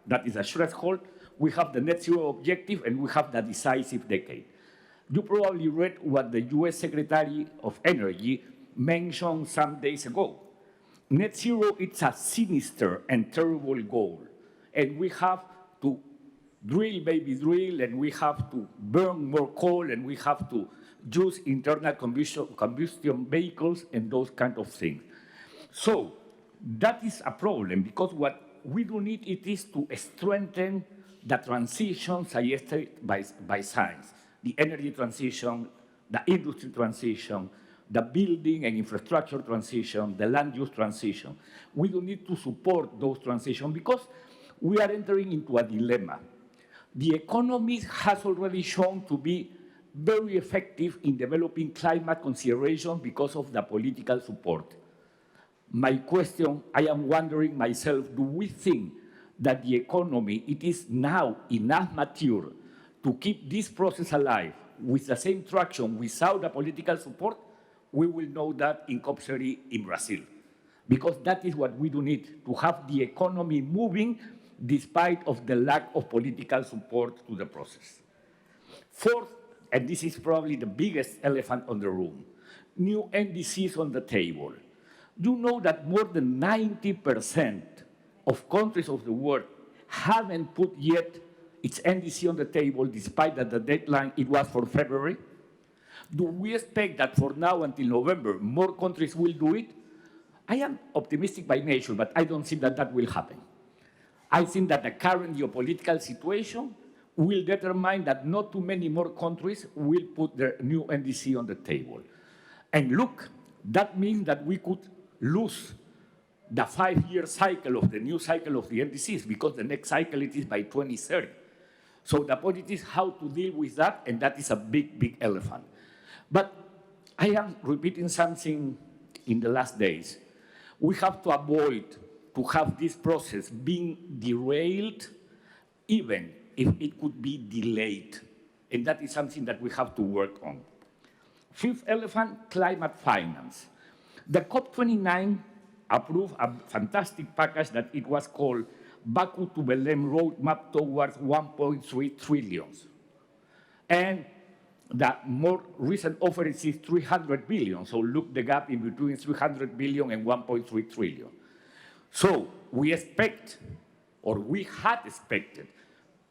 S8: that is a threshold, we have the net zero objective, and we have the decisive decade. You probably read what the US Secretary of Energy mentioned some days ago. Net zero, it's a sinister and terrible goal, and we have to drill, baby drill, and we have to burn more coal, and we have to use internal combustion vehicles and those kind of things. So that is a problem, because what we do need it is to strengthen the transition suggested by science, the energy transition, the industry transition, the building and infrastructure transition, the land use transition. We do need to support those transitions because we are entering into a dilemma. The economy has already shown to be very effective in developing climate considerations because of the political support. My question, I am wondering myself, do we think that the economy, it is now enough mature to keep this process alive with the same traction without the political support? We will know that in COP30 in Brazil, because that is what we do need, to have the economy moving despite of the lack of political support to the process. Fourth, and this is probably the biggest elephant on the room, new NDCs on the table. You know that more than 90% of countries of the world haven't put yet its NDC on the table, despite that the deadline, it was for February. Do we expect that for now until November, more countries will do it? I am optimistic by nature, but I don't think that that will happen. I think that the current geopolitical situation will determine that not too many more countries will put their new NDC on the table. And look, that means that we could lose the 5-year cycle of the new cycle of the NDCs, because the next cycle it is by 2030. So the point is how to deal with that, and that is a big, big elephant. But I am repeating something in the last days. We have to avoid to have this process being derailed, even if it could be delayed. And that is something that we have to work on. Fifth elephant, climate finance. The COP29 approved a fantastic package that it was called Baku to Belem Roadmap towards 1.3 trillion. And the more recent offer is 300 billion. So look the gap in between 300 billion and 1.3 trillion. So we expect, or we had expected,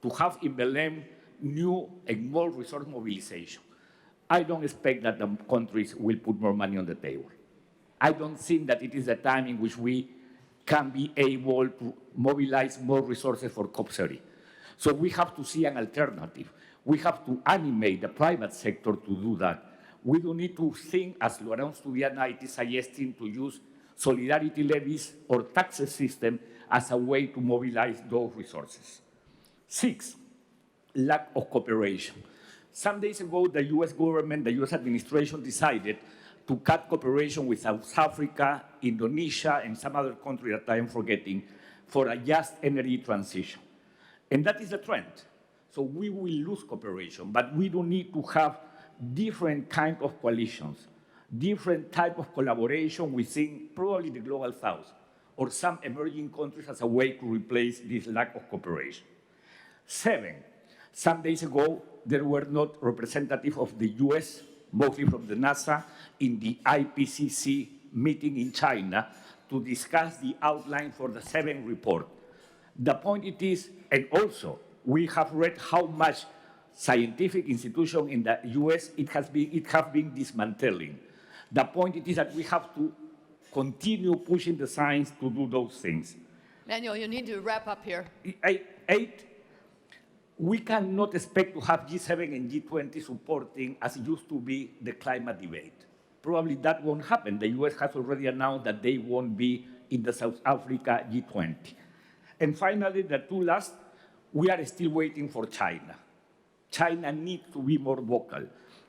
S8: to have in Belem new and more resource mobilization. I don't expect that the countries will put more money on the table. I don't think that it is the time in which we can be able to mobilize more resources for COP30. So we have to see an alternative. We have to animate the private sector to do that. We don't need to think, as Laurent Studiana is suggesting, to use solidarity levies or taxes system as a way to mobilize those resources. 6, lack of cooperation. Some days ago, the US government, the US administration decided to cut cooperation with South Africa, Indonesia, and some other country that I am forgetting for a just energy transition. And that is the trend. So we will lose cooperation, but we don't need to have different kind of coalitions, different type of collaboration within probably the global south or some emerging countries as a way to replace this lack of cooperation. 7, some days ago, there were not representatives of the US, mostly from the NASA, in the IPCC meeting in China to discuss the outline for the 7th report. The point it is, and also we have read how much scientific institution in the US it has been dismantling. The point it is that we have to continue pushing the science to do those things.
S1: Manuel, you need to wrap up here.
S8: 8, we cannot expect to have G7 and G20 supporting, as it used to be, the climate debate. Probably that won't happen. The US has already announced that they won't be in the South Africa G20. And finally, the 2 last, we are still waiting for China. China needs to be more vocal.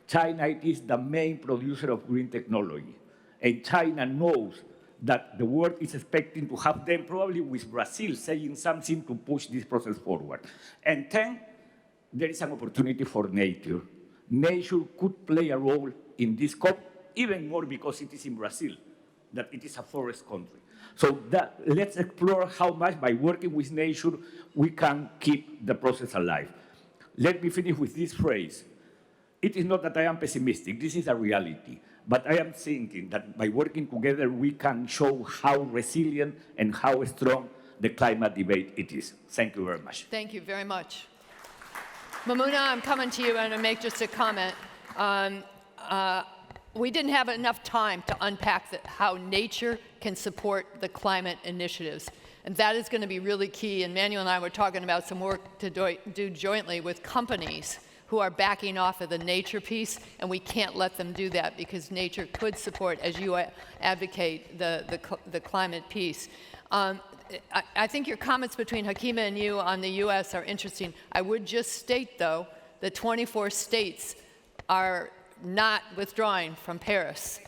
S8: China is the main producer of green technology. And China knows that the world is expecting to have them, probably with Brazil saying something to push this process forward. And 10, there is an opportunity for nature. Nature could play a role in this COP, even more because it is in Brazil, that it is a forest country. So let's explore how much, by working with nature, we can keep the process alive. Let me finish with this phrase. It is not that I am pessimistic, this is a reality. But I am thinking that by working together, we can show how resilient and how strong the climate debate it is. Thank you very much.
S1: Thank you very much. Maimunah, I'm coming to you and to make just a comment. We didn't have enough time to unpack how nature can support the climate initiatives. And that is going to be really key. And Manuel and I were talking about some work to do jointly with companies who are backing off of the nature piece, and we can't let them do that because nature could support, as you advocate, the climate piece. I think your comments between Hakima and you on the US are interesting. I would just state, though, that 24 states are not withdrawing from Paris,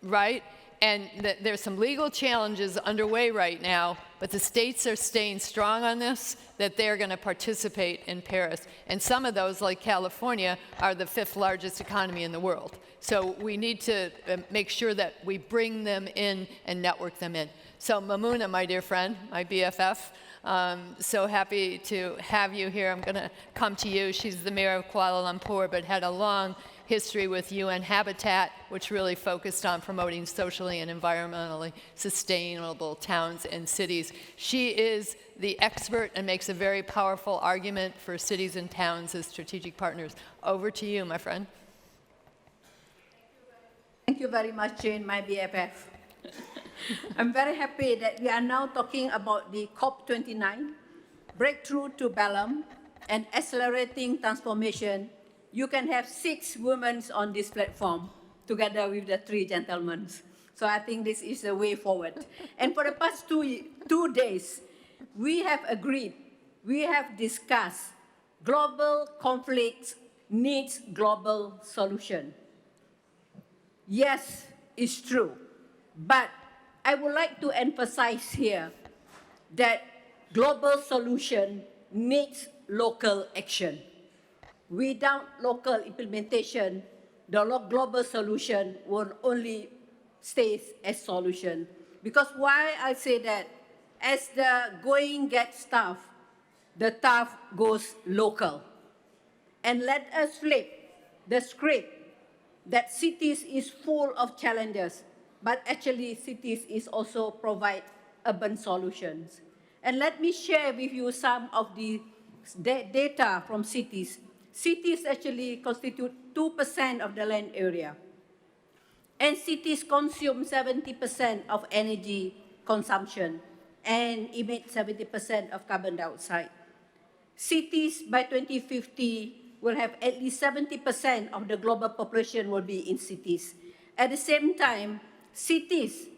S1: right? And there's some legal challenges underway right now, but the states are staying strong on this, that they're going to participate in Paris. And some of those, like California, are the 5th largest economy in the world. So we need to make sure that we bring them in and network them in. So Maimunah, my dear friend, my BFF, so happy to have you here. I'm going to come to you. She's the mayor of Kuala Lumpur, but had a long history with UN Habitat, which really focused on promoting socially and environmentally sustainable towns and cities. She is the expert and makes a very powerful argument for cities and towns as strategic partners. Over to you, my friend.
S9: Thank you very much, Jane, my BFF. I'm very happy that we are now talking about the COP29, Breakthrough to Belem, and Accelerating Transformation. You can have 6 women on this platform together with the 3 gentlemen. So I think this is the way forward. And for the past two days, we have agreed, we have discussed global conflicts needs global solution. Yes, it's true. But I would like to emphasize here that global solution needs local action. Without local implementation, the global solution will only stay as solution. Because why I say that? As the going gets tough, the tough goes local. And let us flip the script that cities is full of challenges, but actually cities is also provide urban solutions. And let me share with you some of the data from cities. Cities actually constitute 2% of the land area. And cities consume 70% of energy consumption. and emit 70% of carbon dioxide. Cities by 2050 will have at least 70% of the global population will be in cities. At the same time, cities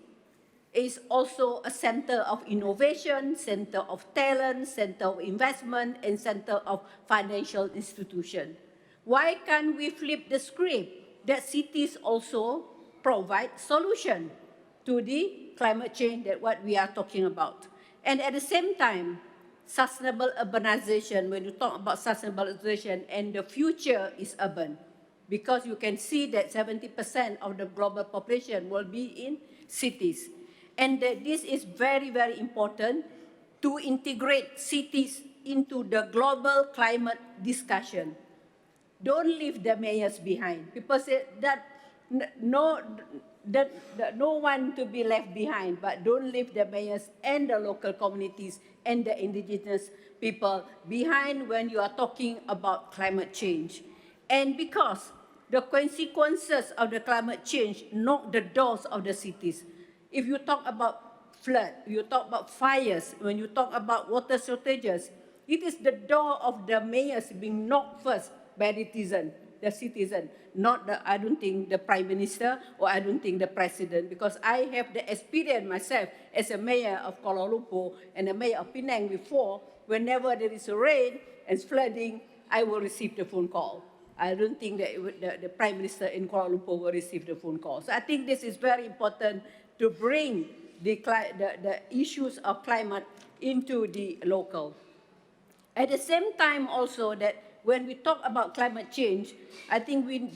S9: is also a center of innovation, center of talent, center of investment, and center of financial institution. Why can't we flip the script that cities also provide solution to the climate change that what we are talking about? And at the same time, sustainable urbanization, when you talk about sustainable urbanization, and the future is urban, because you can see that 70% of the global population will be in cities. And this is very, very important to integrate cities into the global climate discussion. Don't leave the mayors behind. People say that no one to be left behind, but don't leave the mayors and the local communities and the indigenous people behind when you are talking about climate change. And because the consequences of the climate change knock the doors of the cities. If you talk about flood, you talk about fires, when you talk about water shortages, it is the door of the mayors being knocked first by the citizen, not the, I don't think the Prime Minister or I don't think the President, because I have the experience myself as a mayor of Kuala Lumpur and a mayor of Penang before, whenever there is a rain and flooding, I will receive the phone call. I don't think that the Prime Minister in Kuala Lumpur will receive the phone call. So I think this is very important to bring the issues of climate into the local. At the same time also that when we talk about climate change, I think we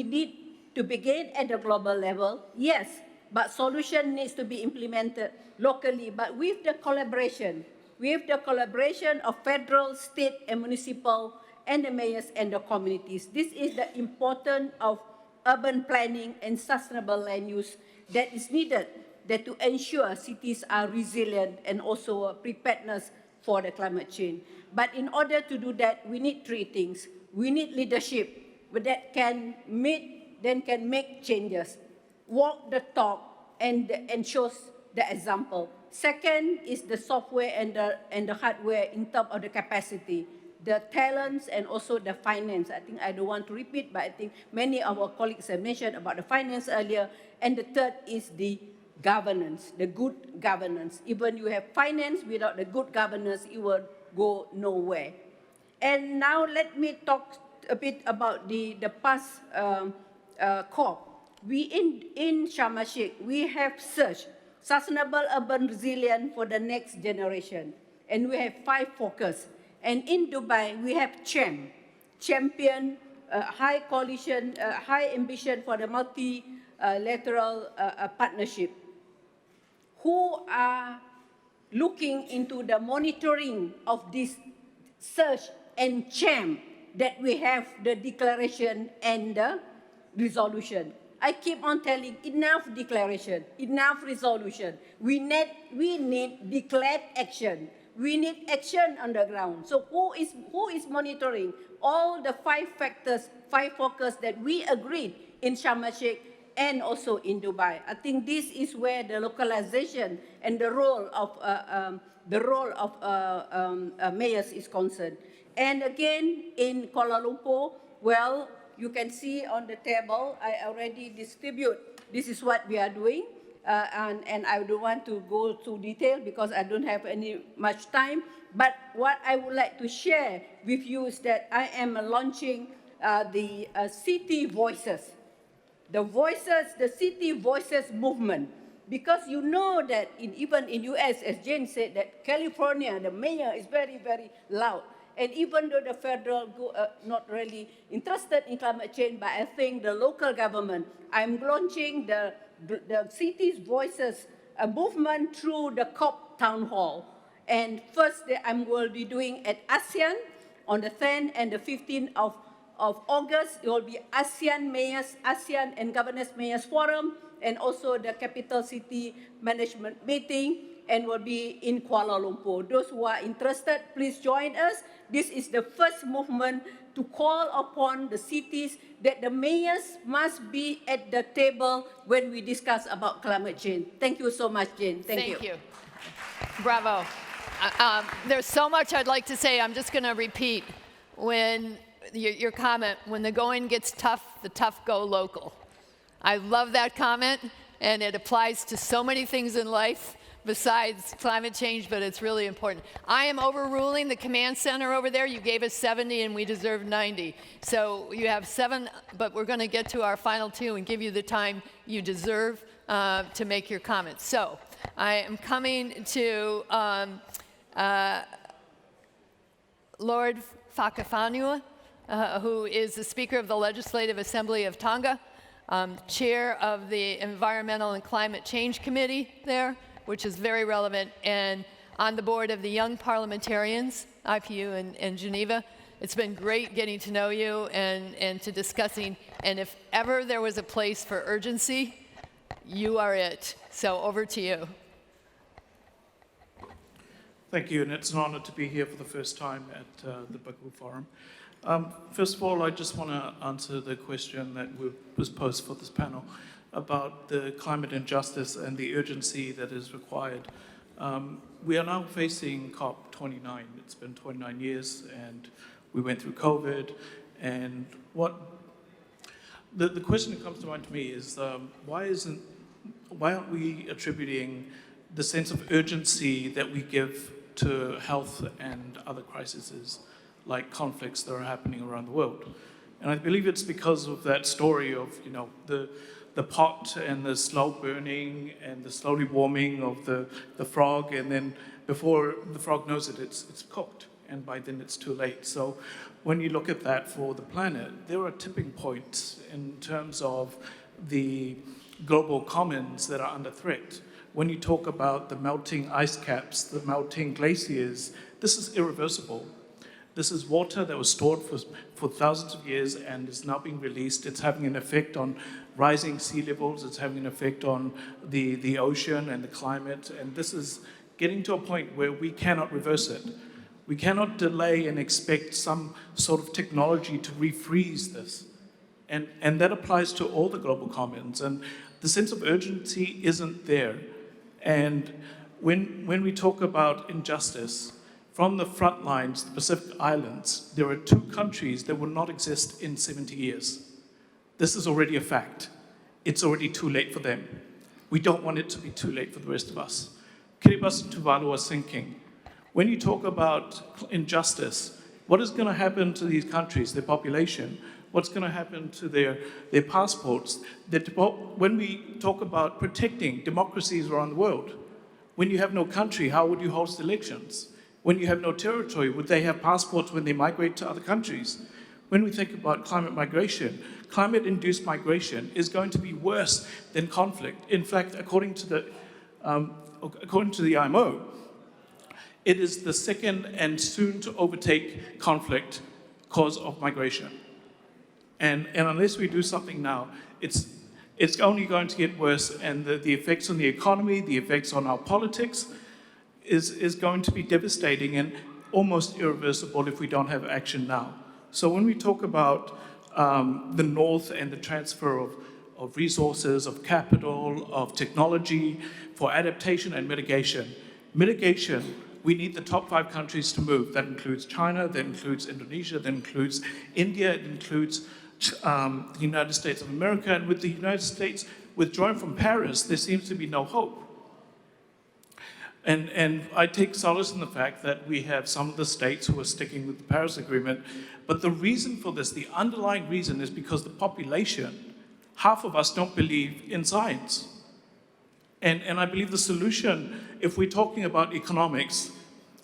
S9: need to begin at the global level, yes, but solution needs to be implemented locally, but with the collaboration of federal, state, and municipal, and the mayors and the communities. This is the importance of urban planning and sustainable land use that is needed that to ensure cities are resilient and also preparedness for the climate change. But in order to do that, we need three things. We need leadership that can make changes, walk the talk, and shows the example. Second is the software and the hardware in terms of the capacity, the talents, and also the finance. I think I don't want to repeat, but I think many of our colleagues have mentioned about the finance earlier. And the third is the governance, the good governance. Even you have finance, without the good governance, you will go nowhere. And now let me talk a bit about the past COP. In Sharm el-Sheikh, we have searched sustainable urban resilience for the next generation. And we have 5 focus. And in Dubai, we have champion, high coalition, high ambition for the multilateral partnership, who are looking into the monitoring of this search and champ that we have the declaration and the resolution. I keep on telling, enough declaration, enough resolution. We need declared action. We need action on the ground. So who is monitoring all the 5 factors, 5 focus that we agreed in Sharm el-Sheikh and also in Dubai? I think this is where the localization and the role of mayors is concerned. And again, in Kuala Lumpur, well, you can see on the table, I already distribute. This is what we are doing. And I don't want to go to detail because I don't have much time. But what I would like to share with you is that I am launching the City Voices. The City Voices movement. Because you know that even in US, as Jane said, that California, the mayor is very, very loud. And even though the federal not really interested in climate change, but I think the local government, I'm launching the Cities Voices movement through the COP Town Hall. And first, I will be doing at ASEAN on the 10th and the 15th of August. It will be ASEAN and Governors Mayors Forum, and also the Capital City Management Meeting, and will be in Kuala Lumpur. Those who are interested, please join us. This is the first movement to call upon the cities that the mayors must be at the table when we discuss about climate change. Thank you so much, Jane. Thank you.
S1: Bravo. There's so much I'd like to say. I'm just going to repeat when your comment, when the going gets tough, the tough go local. I love that comment, and it applies to so many things in life besides climate change, but it's really important. I am overruling the command center over there. You gave us 70 and we deserve 90. So you have 7, but we're going to get to our final 2 and give you the time you deserve to make your comments. So I am coming to Lord Fakafanua, who is the Speaker of the Legislative Assembly of Tonga, Chair of the Environmental and Climate Change Committee there, which is very relevant, and on the board of the Young Parliamentarians, IPU in Geneva. It's been great getting to know you and to discussing, and if ever there was a place for urgency, you are it. So over to you.
S10: Thank you, and it's an honor to be here for the first time at the Baku Forum. First of all, I just want to answer the question that was posed for this panel about the climate injustice and the urgency that is required. We are now facing COP29. It's been 29 years, and we went through COVID. And the question that comes to mind to me is why aren't we attributing the sense of urgency that we give to health and other crises like conflicts that are happening around the world? And I believe it's because of that story of, the pot and the slow burning and the slowly warming of the frog, and then before the frog knows it, it's cooked, and by then it's too late. So when you look at that for the planet, there are tipping points in terms of the global commons that are under threat. When you talk about the melting ice caps, the melting glaciers, this is irreversible. This is water that was stored for thousands of years and is now being released. It's having an effect on rising sea levels. It's having an effect on the ocean and the climate. And this is getting to a point where we cannot reverse it. We cannot delay and expect some sort of technology to refreeze this. And that applies to all the global commons. And the sense of urgency isn't there. And when we talk about injustice, from the front lines, the Pacific Islands, there are 2 countries that will not exist in 70 years. This is already a fact. It's already too late for them. We don't want it to be too late for the rest of us. Kiribati and Tuvalu are sinking. When you talk about injustice, what is going to happen to these countries, their population? What's going to happen to their passports? When we talk about protecting democracies around the world, when you have no country, how would you host elections? When you have no territory, would they have passports when they migrate to other countries? When we think about climate migration, climate-induced migration is going to be worse than conflict. In fact, according to the IMO, it is the second and soon to overtake conflict cause of migration. And unless we do something now, it's only going to get worse, and the effects on the economy, the effects on our politics, is going to be devastating and almost irreversible if we don't have action now. So when we talk about the North and the transfer of resources, of capital, of technology for adaptation and mitigation, we need the top 5 countries to move. That includes China, that includes Indonesia, that includes India, it includes the United States of America. And with the United States withdrawing from Paris, there seems to be no hope. And I take solace in the fact that we have some of the states who are sticking with the Paris Agreement. But the reason for this, the underlying reason, is because the population, half of us don't believe in science. And I believe the solution, if we're talking about economics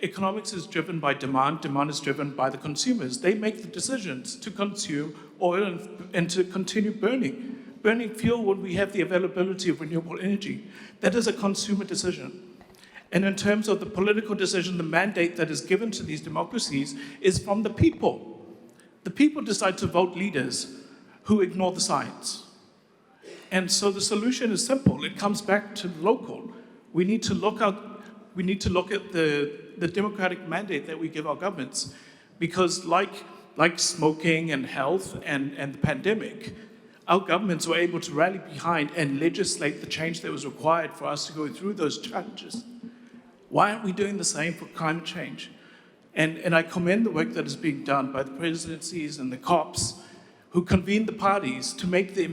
S10: is driven by demand. Demand is driven by the consumers. They make the decisions to consume oil and to continue burning fuel when we have the availability of renewable energy. That is a consumer decision. And in terms of the political decision, the mandate that is given to these democracies is from the people. The people decide to vote leaders who ignore the science. And so the solution is simple. It comes back to local. We need to look at the democratic mandate that we give our governments, because like smoking and health and the pandemic, our governments were able to rally behind and legislate the change that was required for us to go through those challenges. Why aren't we doing the same for climate change? And I commend the work that is being done by the presidencies and the COPs who convene the parties to make the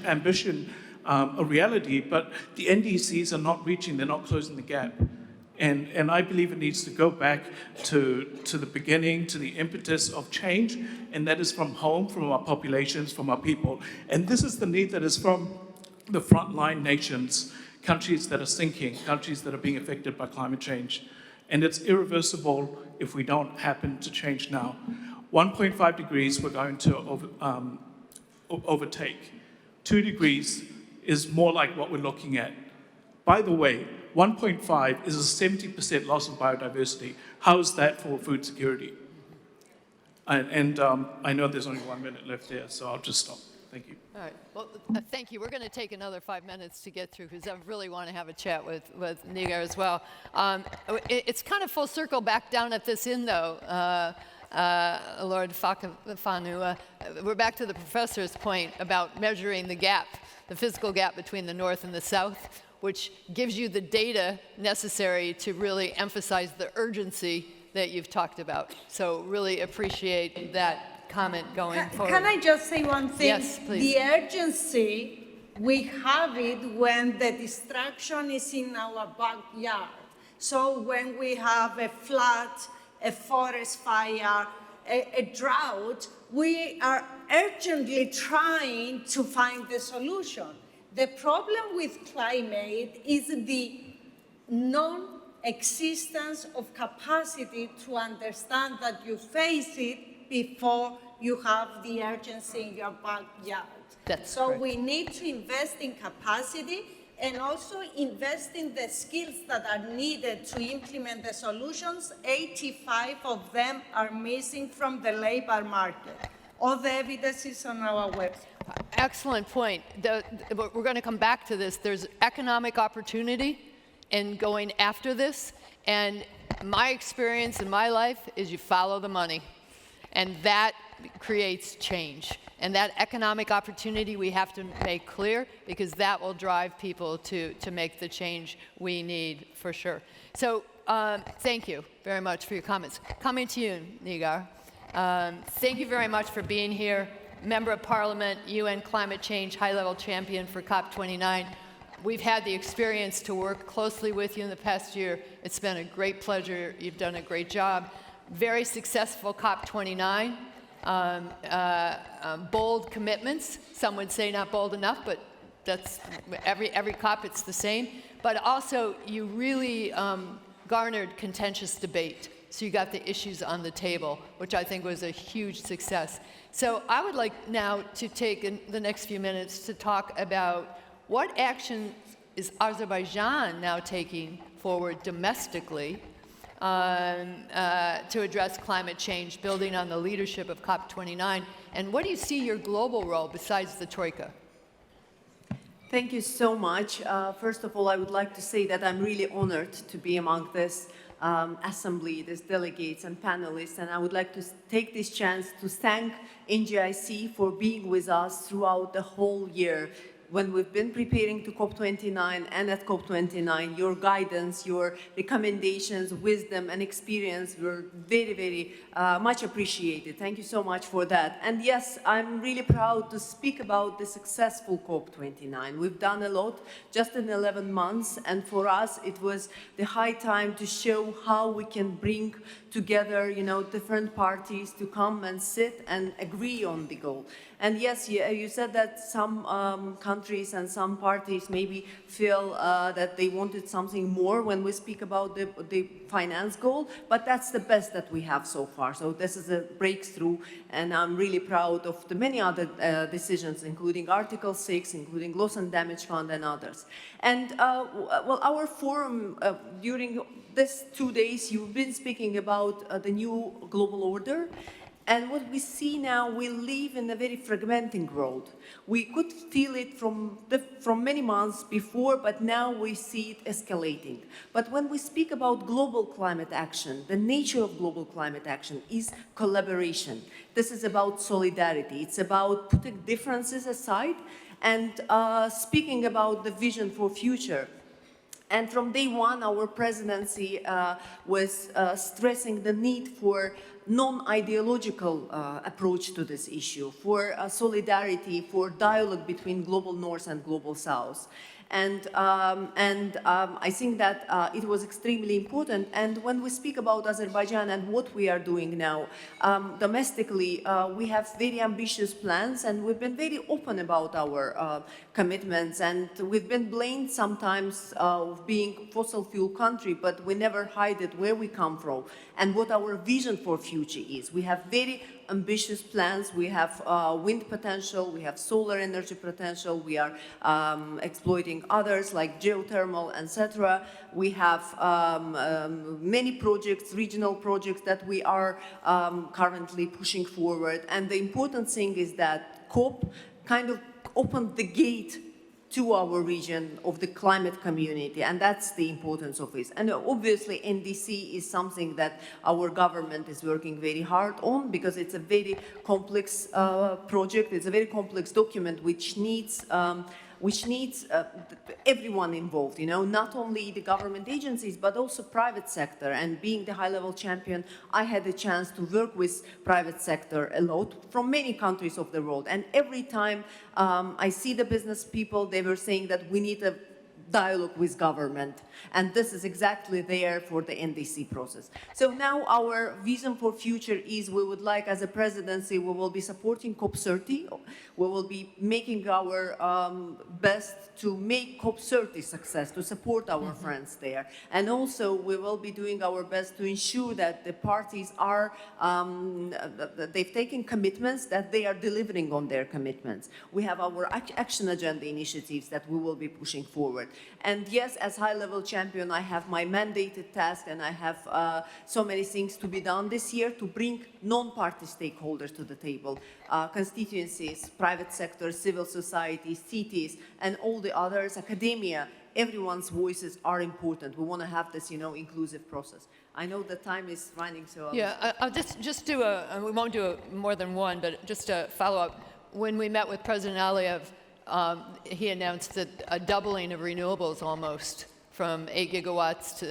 S10: ambition a reality, but the NDCs are not reaching, they're not closing the gap. And I believe it needs to go back to the beginning, to the impetus of change, and that is from home, from our populations, from our people. And this is the need that is from the frontline nations, countries that are sinking, countries that are being affected by climate change. And it's irreversible if we don't happen to change now. 1.5 degrees we're going to overtake. 2 degrees is more like what we're looking at. By the way, 1.5 is a 70% loss of biodiversity. How is that for food security? And I know there's only 1 minute left there, so I'll just stop. Thank you.
S1: All right. Well, thank you. We're going to take another 5 minutes to get through because I really want to have a chat with Nigar as well. It's kind of full circle back down at this inn, though, Lord Fakafanua. We're back to the professor's point about measuring the gap, the physical gap between the North and the South, which gives you the data necessary to really emphasize the urgency that you've talked about. So really appreciate that comment going forward.
S4: Can I just say one thing?
S1: Yes, please.
S4: The urgency, we have it when the destruction is in our backyard. So when we have a flood, a forest fire, a drought, we are urgently trying to find the solution. The problem with climate is the non-existence of capacity to understand that you face it before you have the urgency in your backyard. So
S1: correct.
S4: we need to invest in capacity and also invest in the skills that are needed to implement the solutions. 85 of them are missing from the labor market. All the evidence is on our website.
S1: Excellent point. We're going to come back to this. There's economic opportunity in going after this. And my experience in my life is you follow the money. And that creates change. And that economic opportunity we have to make clear because that will drive people to make the change we need for sure. So thank you very much for your comments. Coming to you, Nigar. Thank you very much for being here. Member of Parliament, UN Climate Change High-Level Champion for COP29. We've had the experience to work closely with you in the past year. It's been a great pleasure. You've done a great job. Very successful COP29. Bold commitments. Some would say not bold enough, but that's every COP it's the same. But also you really garnered contentious debate. So you got the issues on the table, which I think was a huge success. So I would like now to take the next few minutes to talk about what action is Azerbaijan now taking forward domestically to address climate change, building on the leadership of COP29, and what do you see your global role besides the Troika?
S5: Thank you so much. First of all, I would like to say that I'm really honored to be among this assembly, these delegates and panelists, and I would like to take this chance to thank NGIC for being with us throughout the whole year. When we've been preparing to COP29 and at COP29, your guidance, your recommendations, wisdom, and experience were very, very much appreciated. Thank you so much for that. And yes, I'm really proud to speak about the successful COP29. We've done a lot just in 11 months, and for us, it was the high time to show how we can bring together, different parties to come and sit and agree on the goal. And yes, you said that some countries and some parties maybe feel that they wanted something more when we speak about the finance goal, but that's the best that we have so far. So this is a breakthrough, and I'm really proud of the many other decisions, including Article 6, including Loss and Damage Fund and others. And well, our forum during these 2 days, you've been speaking about the new global order. And what we see now, we live in a very fragmenting world. We could feel it from many months before, but now we see it escalating. But when we speak about global climate action, the nature of global climate action is collaboration. This is about solidarity. It's about putting differences aside and speaking about the vision for future.
S11: And from day one, our presidency was stressing the need for non-ideological approach to this issue, for solidarity, for dialogue between global North and global South. And I think that it was extremely important. And when we speak about Azerbaijan and what we are doing now, domestically, we have very ambitious plans, and we've been very open about our commitments. And we've been blamed sometimes of being fossil fuel country, but we never hide it where we come from and what our vision for future is. We have very ambitious plans. We have wind potential, we have solar energy potential, we are exploiting others like geothermal, etc. We have many projects, regional projects that we are currently pushing forward. And the important thing is that COP kind of opened the gate to our region of the climate community, and that's the importance of it. And obviously NDC is something that our government is working very hard on, because it's a very complex project, it's a very complex document which needs everyone involved, you know, not only the government agencies, but also private sector. And being the high-level champion, I had the chance to work with private sector a lot from many countries of the world. And every time I see the business people, they were saying that we need a dialogue with government. And this is exactly there for the NDC process. So now our vision for future is we would like, as a presidency, we will be supporting COP30. We will be making our best to make COP30 success, to support our friends there. And also we will be doing our best to ensure that the parties are, they've taken commitments, that they are delivering on their commitments. We have our action agenda initiatives that we will be pushing forward. And yes, as high-level champion, I have my mandated task, and I have so many things to be done this year to bring non-party stakeholders to the table, constituencies, private sector, civil society, cities, and all the others, academia. Everyone's voices are important. We want to have this, you know, inclusive process. I know the time is running, so
S1: I'll just do we won't do more than one, but just a follow-up. When we met with President Aliyev, he announced that a doubling of renewables almost, from 8 gigawatts to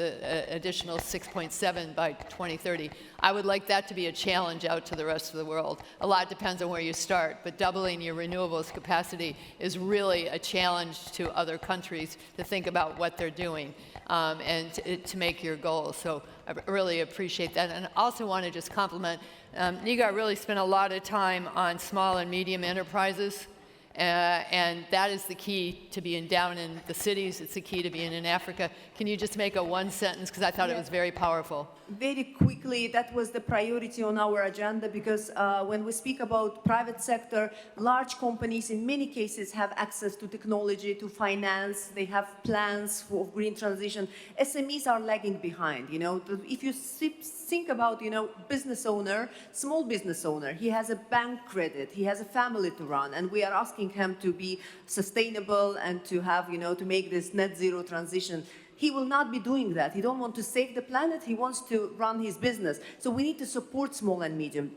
S1: additional 6.7 by 2030. I would like that to be a challenge out to the rest of the world. A lot depends on where you start, but doubling your renewables capacity is really a challenge to other countries to think about what they're doing and to make your goals. So I really appreciate that. And I also want to just compliment, Nigar really spent a lot of time on small and medium enterprises. And that is the key to being down in the cities. It's the key to being in Africa. Can you just make a one sentence? Because I thought it was very powerful.
S11: Very quickly, that was the priority on our agenda, because when we speak about private sector, large companies in many cases have access to technology, to finance, they have plans for green transition. SMEs are lagging behind, you know. If you think about, you know, business owner, small business owner, he has a bank credit, he has a family to run, and we are asking him to be sustainable and to have, you know, to make this net zero transition. He will not be doing that. He don't want to save the planet. He wants to run his business. So we need to support small and medium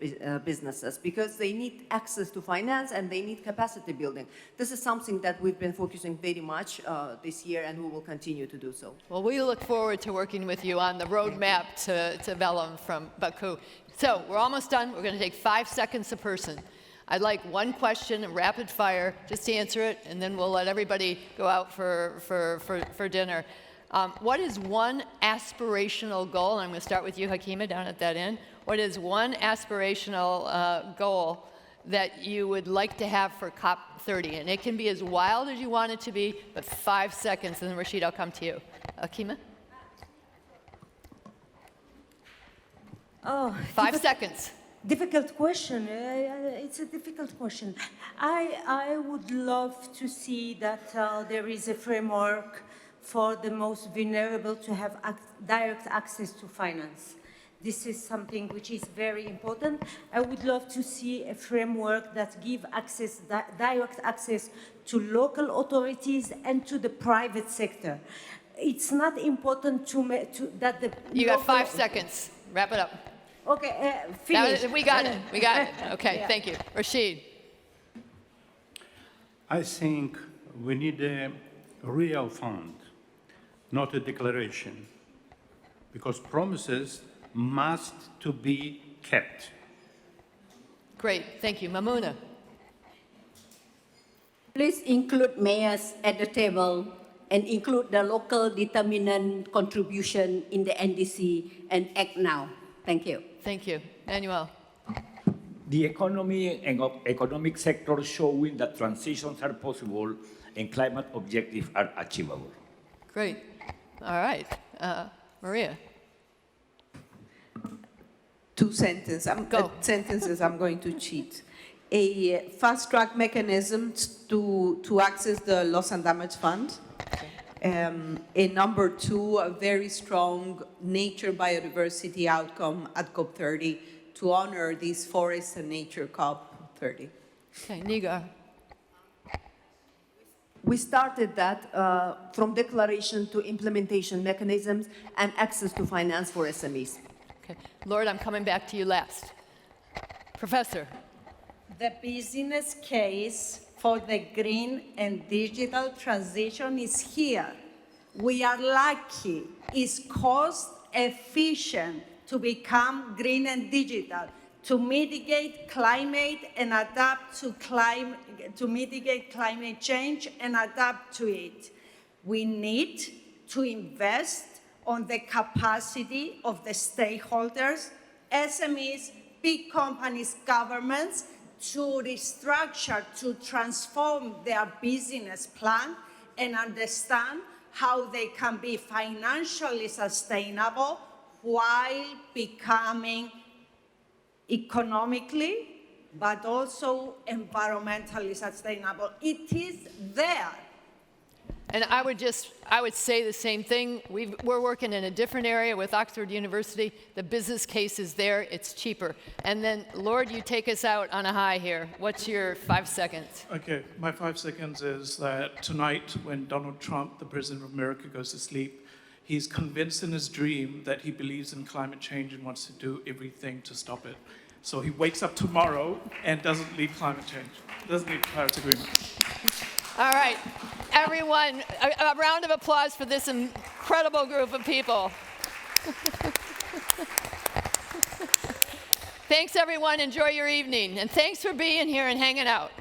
S11: businesses, because they need access to finance and they need capacity building. This is something that we've been focusing very much this year, and we will continue to do so.
S1: Well, we look forward to working with you on the roadmap to Belem from Baku. So we're almost done. We're going to take 5 seconds a person. I'd like one question, rapid fire, just to answer it, and then we'll let everybody go out for dinner. What is one aspirational goal, and I'm going to start with you, Hakima, down at that end. What is one aspirational goal that you would like to have for COP30? And it can be as wild as you want it to be, but 5 seconds, and then Rashid, I'll come to you. Hakima?
S7: Oh,
S1: 5 seconds.
S7: Difficult question. It's a difficult question. I would love to see that there is a framework for the most vulnerable to have direct access to finance. This is something which is very important. I would love to see a framework that gives access, direct access to local authorities and to the private sector. It's not important that the...
S1: You got 5 seconds. Wrap it up.
S7: Okay, finish.
S1: We got it. We got it. Okay,
S7: Yeah.
S1: thank you. Rashid.
S6: I think we need a real fund not a declaration, because promises must to be kept.
S1: Great, thank you. Maimunah.
S9: Please include mayors at the table and include the local determinant contribution in the NDC and act now. Thank you.
S1: Thank you. Manuel.
S8: The economy and economic sector showing that transitions are possible and climate objectives are achievable.
S1: Great. All right. Maria.
S5: Two sentences. I'm going to cheat. A fast-track mechanism to access the loss and damage fund. And number two, a very strong nature biodiversity outcome at COP30 to honor these forests and nature COP30.
S1: Okay, Nigar.
S11: We started that from declaration to implementation mechanisms and access to finance for SMEs.
S1: Okay, Lord, I'm coming back to you last. Professor.
S4: The business case for the green and digital transition is here. We are lucky. It's cost efficient to become green and digital, to mitigate climate and adapt to mitigate climate change and adapt to it. We need to invest on the capacity of the stakeholders, SMEs, big companies, governments, to restructure, to transform their business plan and understand how they can be financially sustainable while becoming economically, but also environmentally sustainable. It is there.
S1: And I would say the same thing. We're working in a different area with Oxford University. The business case is there, it's cheaper. And then, Lord, you take us out on a high here. What's your 5 seconds?
S10: Okay, my 5 seconds is that tonight when Donald Trump, the President of America, goes to sleep, he's convinced in his dream that he believes in climate change and wants to do everything to stop it. So he wakes up tomorrow and doesn't need climate change, doesn't need Paris Agreement.
S1: All right, everyone, a round of applause for this incredible group of people. Thanks, everyone. Enjoy your evening. And thanks for being here and hanging out.